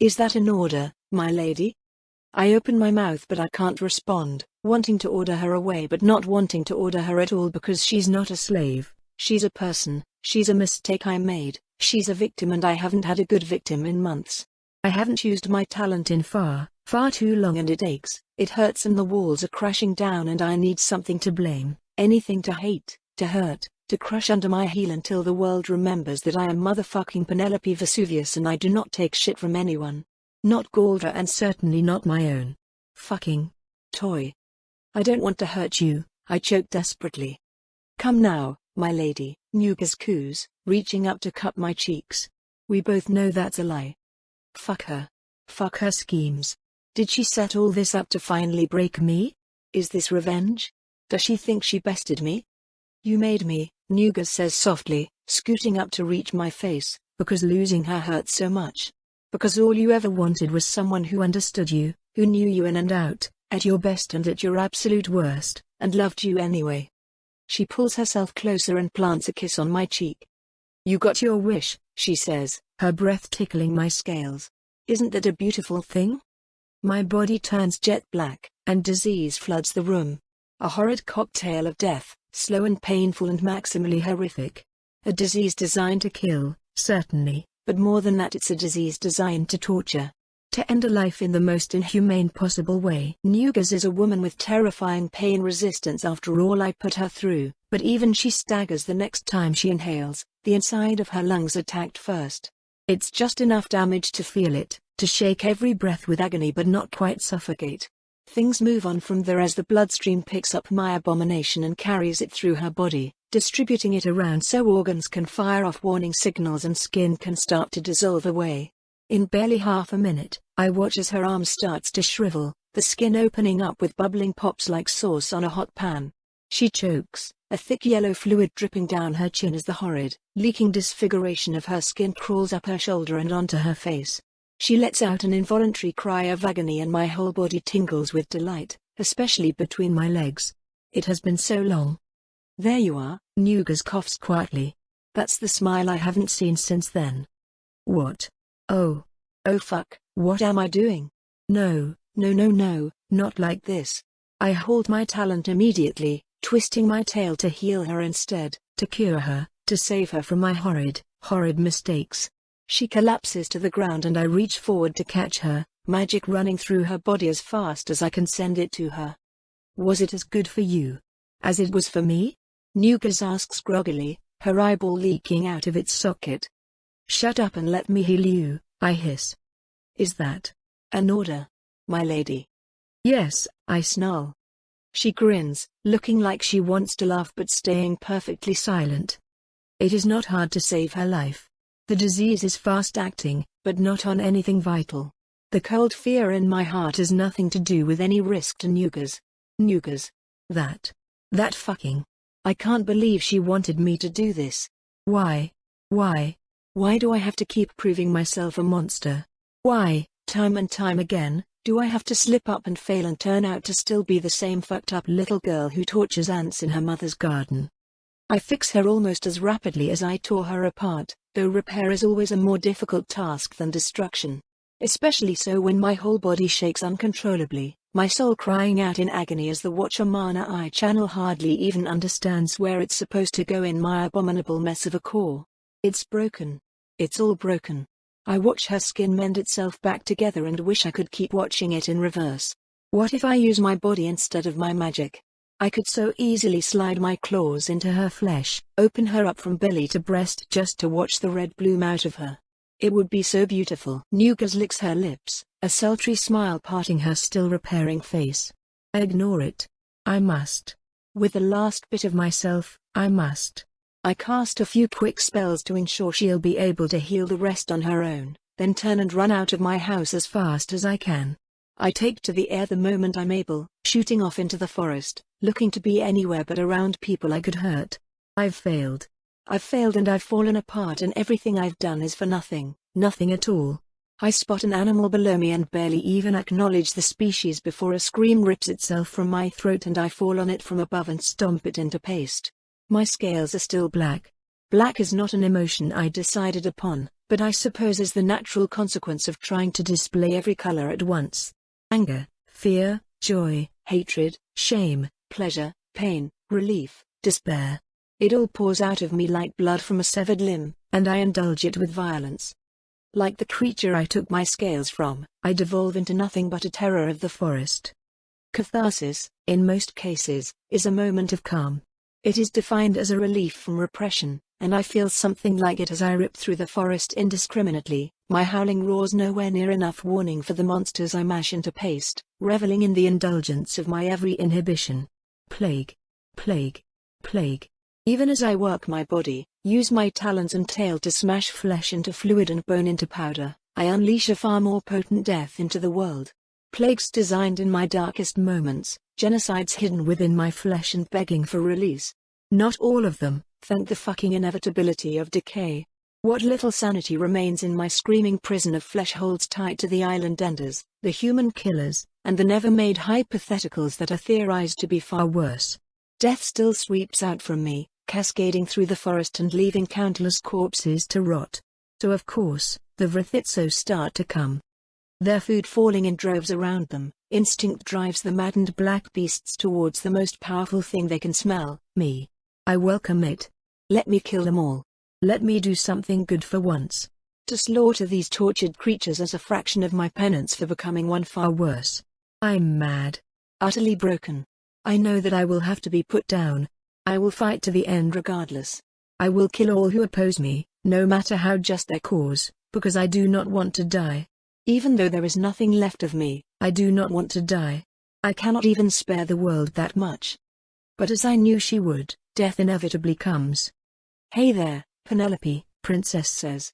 [SPEAKER 1] Is that an order, my lady? I open my mouth but I can't respond, wanting to order her away but not wanting to order her at all because she's not a slave, she's a person, she's a mistake I made, she's a victim and I haven't had a good victim in months. I haven't used my talent in far too long and it aches, it hurts and the walls are crashing down and I need something to blame, anything to hate, to hurt, to crush under my heel until the world remembers that I am motherfucking Penelope Vesuvius and I do not take shit from anyone. Not Galdra and certainly not my own fucking toy. I don't want to hurt you, I choke desperately. Come now, my lady, Nugas coos, reaching up to cup my cheeks. We both know that's a lie. Fuck her. Fuck her schemes. Did she set all this up to finally break me? Is this revenge? Does she think she bested me? You made me, Nugas says softly, scooting up to reach my face, because losing her hurt so much. Because all you ever wanted was someone who understood you, who knew you in and out, at your best and at your absolute worst, and loved you anyway. She pulls herself closer and plants a kiss on my cheek. You got your wish, she says, her breath tickling my scales. Isn't that a beautiful thing? My body turns jet black, and disease floods the room. A horrid cocktail of death, slow and painful and maximally horrific. A disease designed to kill, certainly. But more than that, it's a disease designed to torture.
[SPEAKER 2] to end a life in the most inhumane possible way. Nugas is a woman with terrifying pain resistance after all I put her through, but even she staggers the next time she inhales, the inside of her lungs attacked first. It's just enough damage to feel it, to shake every breath with agony but not quite suffocate. Things move on from there as the bloodstream picks up my abomination and carries it through her body, distributing it around so organs can fire off warning signals and skin can start to dissolve away. In barely half a minute, I watch as her arm starts to shrivel, the skin opening up with bubbling pops like sauce on a hot pan. She chokes, a thick yellow fluid dripping down her chin as the horrid, leaking disfiguration of her skin crawls up her shoulder and onto her face. She lets out an involuntary cry of agony and my whole body tingles with delight, especially between my legs. It has been so long.
[SPEAKER 1] There you are,
[SPEAKER 2] Nugas coughs quietly. That's the smile I haven't seen since then. What? Oh.
[SPEAKER 1] Oh fuck, what am I doing?
[SPEAKER 2] No,
[SPEAKER 1] not like this.
[SPEAKER 2] I hold my talent immediately, twisting my tail to heal her instead, to cure her, to save her from my horrid mistakes. She collapses to the ground and I reach forward to catch her, magic running through her body as fast as I can send it to her. Was it as good for you as it was for me? Nugas asks groggily, her eyeball leaking out of its socket. Shut up and let me heal you, I hiss. Is that
[SPEAKER 1] an order, my lady?
[SPEAKER 2] Yes, I snarl. She grins, looking like she wants to laugh but staying perfectly silent. It is not hard to save her life. The disease is fast-acting, but not on anything vital. The cold fear in my heart has nothing to do with any risk to Nugas. Nugas. That fucking. I can't believe she wanted me to do this. Why? Why do I have to keep proving myself a monster? Why, time and time again, do I have to slip up and fail and turn out to still be the same fucked up little girl who tortures ants in her mother's garden? I fix her almost as rapidly as I tore her apart, though repair is always a more difficult task than destruction. Especially so when my whole body shakes uncontrollably, my soul crying out in agony as the Watcher mana I channel hardly even understands where it's supposed to go in my abominable mess of a core. It's broken. It's all broken. I watch her skin mend itself back together and wish I could keep watching it in reverse. What if I use my body instead of my magic? I could so easily slide my claws into her flesh, open her up from belly to breast just to watch the red bloom out of her. It would be so beautiful. Nugas licks her lips, a sultry smile parting her still repairing face. I ignore it. I must. With the last bit of myself, I must. I cast a few quick spells to ensure she'll be able to heal the rest on her own, then turn and run out of my house as fast as I can. I take to the air the moment I'm able, shooting off into the forest, looking to be anywhere but around people I could hurt. I've failed. I've failed and I've fallen apart and everything I've done is for nothing, nothing at all. I spot an animal below me and barely even acknowledge the species before a scream rips itself from my throat and I fall on it from above and stomp it into paste. My scales are still black. Black is not an emotion I decided upon, but I suppose is the natural consequence of trying to display every color at once. Anger, fear, joy, hatred, shame, pleasure, pain, relief, despair. It all pours out of me like blood from a severed limb, and I indulge it with violence. Like the creature I took my scales from, I devolve into nothing but a terror of the forest. Catharsis, in most cases, is a moment of calm. It is defined as a relief from repression, and I feel something like it as I rip through the forest indiscriminately, my howling roars nowhere near enough warning for the monsters I mash into paste, reveling in the indulgence of my every inhibition. Plague. Plague. Plague. Even as I work my body, use my talons and tail to smash flesh into fluid and bone into powder, I unleash a far more potent death into the world. Plagues designed in my darkest moments, genocides hidden within my flesh and begging for release. Not all of them, thank the fucking inevitability of decay. What little sanity remains in my screaming prison of flesh holds tight to the island enders, the human killers, and the never-made hypotheticals that are theorized to be far worse. Death still sweeps out from me, cascading through the forest and leaving countless corpses to rot. So of course, the Vrithitso start to come. Their food falling in droves around them, instinct drives the maddened black beasts towards the most powerful thing they can smell, me. I welcome it. Let me kill them all. Let me do something good for once.
[SPEAKER 1] To slaughter these tortured creatures as a fraction of my penance for becoming one far worse.
[SPEAKER 2] I'm mad.
[SPEAKER 1] Utterly broken. I know that I will have to be put down. I will fight to the end regardless. I will kill all who oppose me, no matter how just their cause, because I do not want to die. Even though there is nothing left of me, I do not want to die. I cannot even spare the world that much. But as I knew she would, death inevitably comes. Hey there, Penelope, Princess says.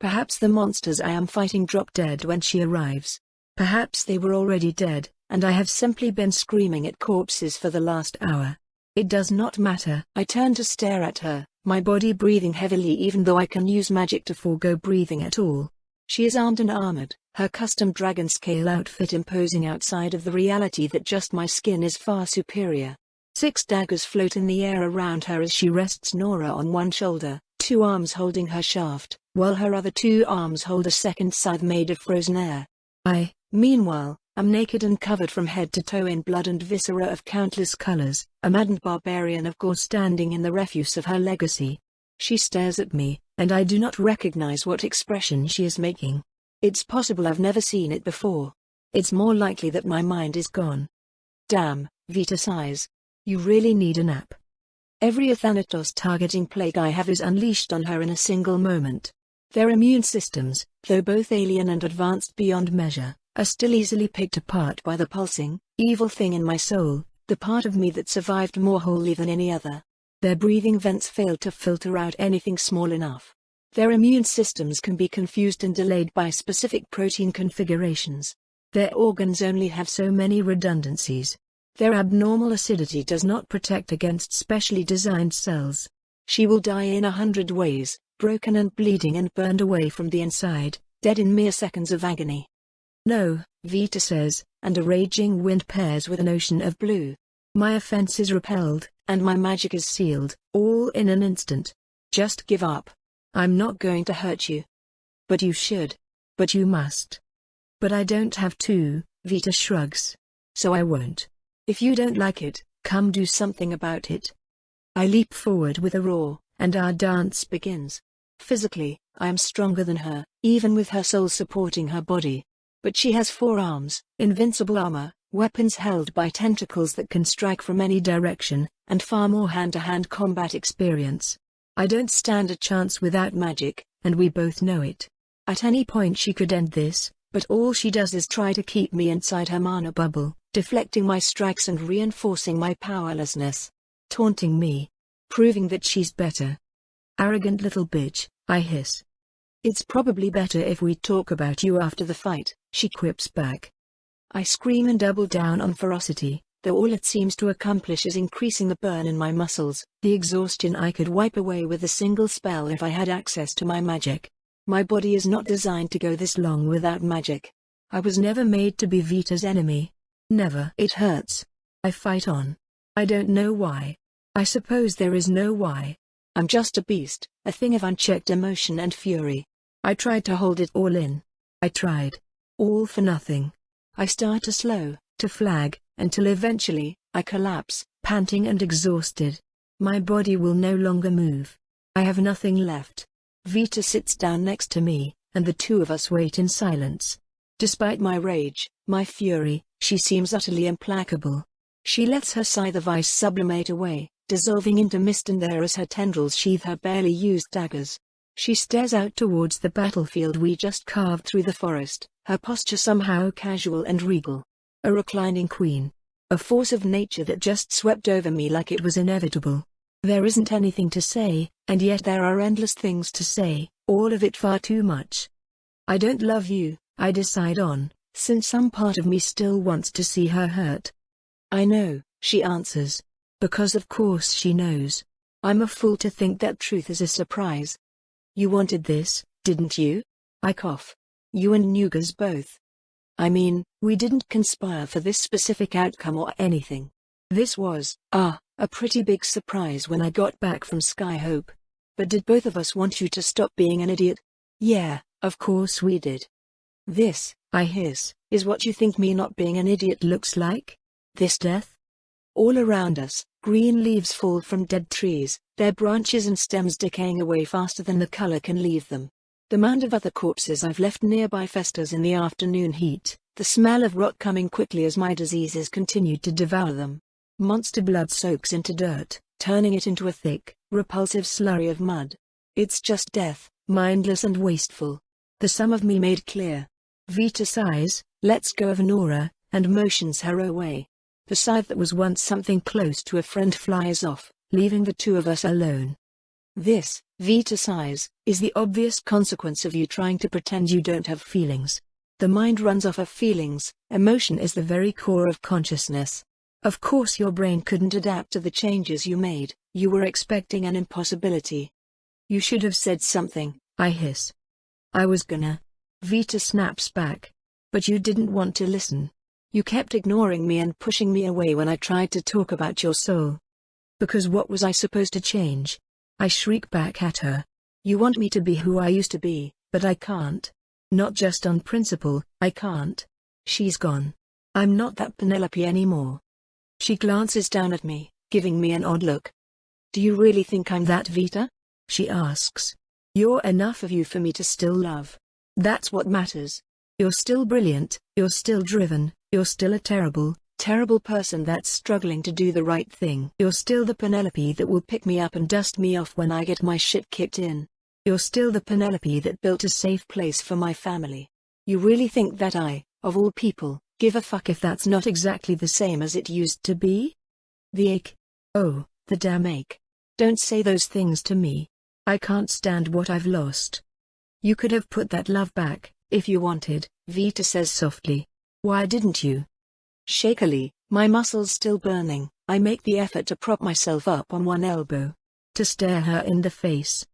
[SPEAKER 1] Perhaps the monsters I am fighting drop dead when she arrives. Perhaps they were already dead, and I have simply been screaming at corpses for the last hour. It does not matter. I turn to stare at her, my body breathing heavily even though I can use magic to forego breathing at all. She is armed and armored, her custom dragon scale outfit imposing outside of the reality that just my skin is far superior. 6 daggers float in the air around her as she rests Nora on one shoulder, 2 arms holding her shaft, while her other 2 arms hold a second scythe made of frozen air. I, meanwhile, am naked and covered from head to toe in blood and viscera of countless colors, a maddened barbarian of gore standing in the refuse of her legacy. She stares at me, and I do not recognize what expression she is making. It's possible I've never seen it before. It's more likely that my mind is gone. Damn, Vita sighs. You really need a nap. Every Athanatos targeting plague I have is unleashed on her in a single moment. Their immune systems, though both alien and advanced beyond measure, are still easily picked apart by the pulsing, evil thing in my soul, the part of me that survived more wholly than any other. Their breathing vents fail to filter out anything small enough. Their immune systems can be confused and delayed by specific protein configurations. Their organs only have so many redundancies. Their abnormal acidity does not protect against specially designed cells. She will die in 100 ways, broken and bleeding and burned away from the inside, dead in mere seconds of agony. No, Vita says, and a raging wind pairs with an ocean of blue. My offense is repelled, and my magic is sealed, all in an instant. Just give up. I'm not going to hurt you. But you should. But you must. But I don't have to, Vita shrugs. So I won't. If you don't like it, come do something about it. I leap forward with a roar, and our dance begins. Physically, I am stronger than her, even with her soul supporting her body. But she has 4 arms, invincible armor, weapons held by tentacles that can strike from any direction, and far more hand-to-hand combat experience. I don't stand a chance without magic, and we both know it. At any point she could end this, but all she does is try to keep me inside her mana bubble, deflecting my strikes and reinforcing my powerlessness. Taunting me. Proving that she's better. Arrogant little bitch, I hiss. It's probably better if we talk about you after the fight, she quips back. I scream and double down on ferocity, though all it seems to accomplish is increasing the burn in my muscles, the exhaustion I could wipe away with a single spell if I had access to my magic. My body is not designed to go this long without magic. I was never made to be Vita's enemy. Never. It hurts. I fight on. I don't know why. I suppose there is no why. I'm just a beast, a thing of unchecked emotion and fury. I tried to hold it all in. I tried. All for nothing. I start to slow, to flag, until eventually, I collapse, panting and exhausted. My body will no longer move. I have nothing left. Vita sits down next to me, and the 2 of us wait in silence. Despite my rage, my fury, she seems utterly implacable. She lets her scythe of ice sublimate away, dissolving into mist and air as her tendrils sheathe her barely used daggers. She stares out towards the battlefield we just carved through the forest, her posture somehow casual and regal. A reclining queen. A force of nature that just swept over me like it was inevitable. There isn't anything to say, and yet there are endless things to say, all of it far too much. I don't love you, I decide on, since some part of me still wants to see her hurt. I know, she answers. Because of course she knows. I'm a fool to think that truth is a surprise. You wanted this, didn't you? I cough. You and Nugas both. I mean, we didn't conspire for this specific outcome or anything. This was, a pretty big surprise when I got back from Skyhope. But did both of us want you to stop being an idiot? Yeah, of course we did. This, I hiss, is what you think me not being an idiot looks like? This death? All around us, green leaves fall from dead trees, their branches and stems decaying away faster than the color can leave them. The mound of other corpses I've left nearby festers in the afternoon heat, the smell of rot coming quickly as my diseases continued to devour them. Monster blood soaks into dirt, turning it into a thick, repulsive slurry of mud. It's just death, mindless and wasteful. The sum of me made clear. Vita sighs, lets go of Nora, and motions her away. The scythe that was once something close to a friend flies off, leaving the two of us alone. This, Vita sighs, is the obvious consequence of you trying to pretend you don't have feelings. The mind runs off of feelings, emotion is the very core of consciousness. Of course your brain couldn't adapt to the changes you made, you were expecting an impossibility. You should have said something, I hiss. I was gonna. Vita snaps back. But you didn't want to listen. You kept ignoring me and pushing me away when I tried to talk about your soul. Because what was I supposed to change? I shriek back at her. You want me to be who I used to be, but I can't. Not just on principle, I can't. She's gone. I'm not that Penelope anymore. She glances down at me, giving me an odd look. Do you really think I'm that Vita? She asks. You're enough of you for me to still love. That's what matters. You're still brilliant, you're still driven, you're still a terrible, terrible person that's struggling to do the right thing. You're still the Penelope that will pick me up and dust me off when I get my shit kicked in. You're still the Penelope that built a safe place for my family. You really think that I, of all people, give a fuck if that's not exactly the same as it used to be? The ache. Oh, the damn ache. Don't say those things to me. I can't stand what I've lost. You could have put that love back, if you wanted, Vita says softly. Why didn't you? Shakily, my muscles still burning, I make the effort to prop myself up on one elbow. To stare her in the face.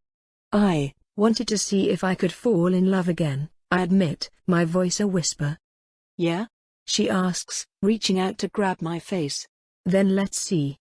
[SPEAKER 1] I wanted to see if I could fall in love again, I admit, my voice a whisper. Yeah? She asks, reaching out to grab my face. Then let's see.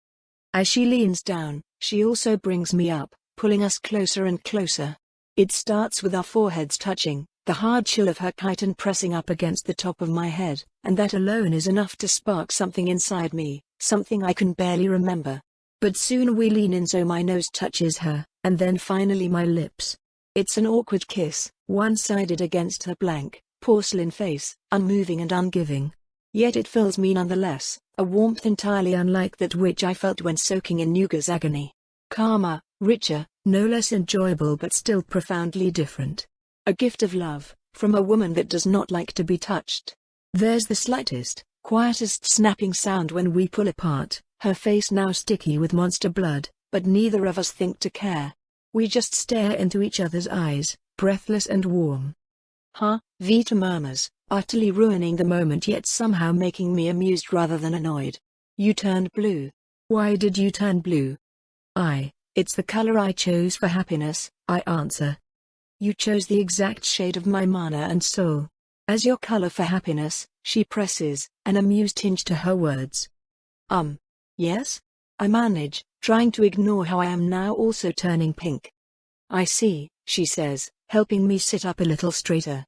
[SPEAKER 1] As she leans down, she also brings me up, pulling us closer and closer. It starts with our foreheads touching, the hard chill of her chitin pressing up against the top of my head, and that alone is enough to spark something inside me, something I can barely remember. But soon we lean in so my nose touches her, and then finally my lips. It's an awkward kiss, one-sided against her blank, porcelain face, unmoving and ungiving. Yet it fills me nonetheless, a warmth entirely unlike that which I felt when soaking in Nuga's agony. Calmer, richer, no less enjoyable but still profoundly different. A gift of love, from a woman that does not like to be touched. There's the slightest, quietest snapping sound when we pull apart, her face now sticky with monster blood, but neither of us think to care. We just stare into each other's eyes, breathless and warm. Huh, Vita murmurs, utterly ruining the moment yet somehow making me amused rather than annoyed. You turned blue. Why did you turn blue? It's the color I chose for happiness, I answer. You chose the exact shade of my mana and soul. As your color for happiness, she presses, an amused hinge to her words. Yes? I manage, trying to ignore how I am now also turning pink. I see, she says, helping me sit up a little straighter.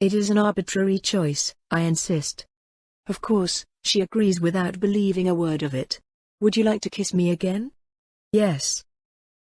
[SPEAKER 1] It is an arbitrary choice, I insist. Of course, she agrees without believing a word of it. Would you like to kiss me again? Yes.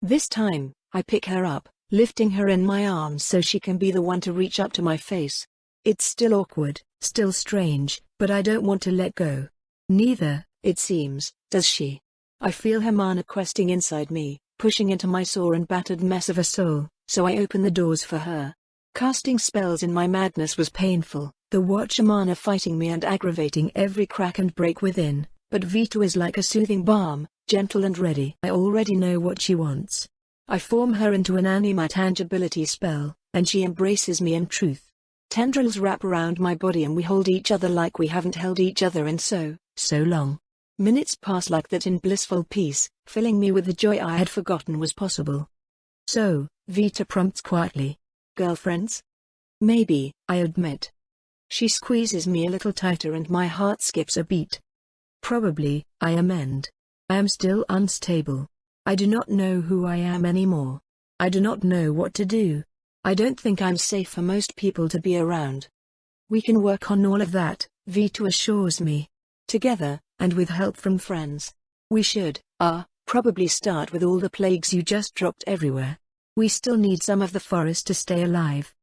[SPEAKER 1] This time, I pick her up, lifting her in my arms so she can be the one to reach up to my face. It's still awkward, still strange, but I don't want to let go. Neither, it seems, does she. I feel her mana questing inside me, pushing into my sore and battered mess of a soul, so I open the doors for her. Casting spells in my madness was painful, the Watcher mana fighting me and aggravating every crack and break within, but Vita is like a soothing balm, gentle and ready. I already know what she wants. I form her into an anima-tangibility spell, and she embraces me in truth. Tendrils wrap around my body and we hold each other like we haven't held each other in so long. Minutes pass like that in blissful peace, filling me with the joy I had forgotten was possible. So, Vita prompts quietly. Girlfriends? Maybe, I admit. She squeezes me a little tighter and my heart skips a beat. Probably, I amend. I am still unstable. I do not know who I am anymore. I do not know what to do. I don't think I'm safe for most people to be around. We can work on all of that, Vita assures me. Together, and with help from friends. We should, probably start with all the plagues you just dropped everywhere. We still need some of the forest to stay alive,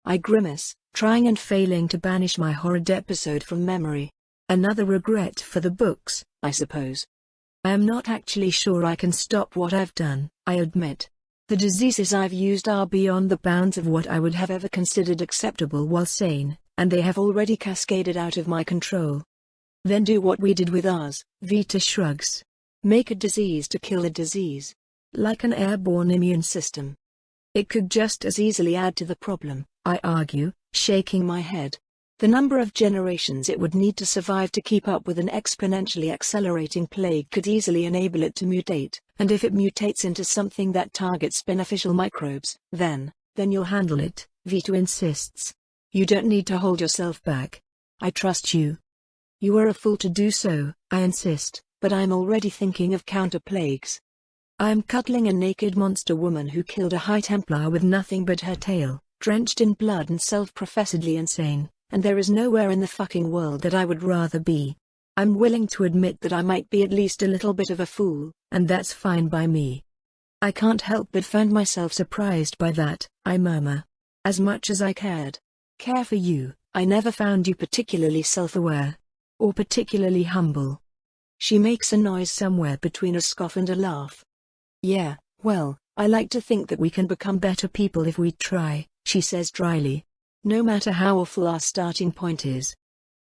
[SPEAKER 1] I grimace, trying and failing to banish my horrid episode from memory.
[SPEAKER 2] Another regret for the books,
[SPEAKER 1] I suppose.
[SPEAKER 2] I am not actually sure I can stop what I've done, I admit. The diseases I've used are beyond the bounds of what I would have ever considered acceptable while sane, and they have already cascaded out of my control.
[SPEAKER 1] Then do what we did with ours,
[SPEAKER 2] Vita shrugs.
[SPEAKER 1] Make a disease to kill a disease.
[SPEAKER 2] Like an airborne immune system.
[SPEAKER 1] It could just as easily add to the problem,
[SPEAKER 2] I argue, shaking my head.
[SPEAKER 1] The number of generations it would need to survive to keep up with an exponentially accelerating plague could easily enable it to mutate, and if it mutates into something that targets beneficial microbes, then
[SPEAKER 2] you'll handle it, Vita insists.
[SPEAKER 1] You don't need to hold yourself back. I trust you.
[SPEAKER 2] You are a fool to do so, I insist.
[SPEAKER 1] But I'm already thinking of counter-plagues. I am cuddling a naked monster woman who killed a High Templar with nothing but her tail, drenched in blood and self-professedly insane, and there is nowhere in the fucking world that I would rather be. I'm willing to admit that I might be at least a little bit of a fool,
[SPEAKER 2] and that's fine by me.
[SPEAKER 1] I can't help but find myself surprised by that, I murmur. As much as I care for you, I never found you particularly self-aware.
[SPEAKER 2] Or particularly humble.
[SPEAKER 1] She makes a noise somewhere between a scoff and a laugh.
[SPEAKER 2] Yeah, well, I like to think that we can become better people if we try, she says dryly.
[SPEAKER 1] No matter how awful our starting point is.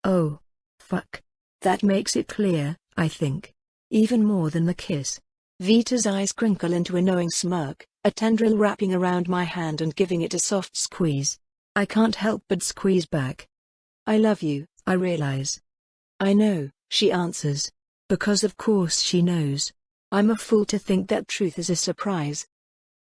[SPEAKER 2] Oh. Fuck. That makes it clear, I think. Even more than the kiss.
[SPEAKER 1] Vita's eyes crinkle into a knowing smirk, a tendril wrapping around my hand and giving it a soft squeeze. I can't help but squeeze back. I love you, I realize.
[SPEAKER 2] I know, she answers. Because of course she knows.
[SPEAKER 1] I'm a fool to think that truth is a surprise,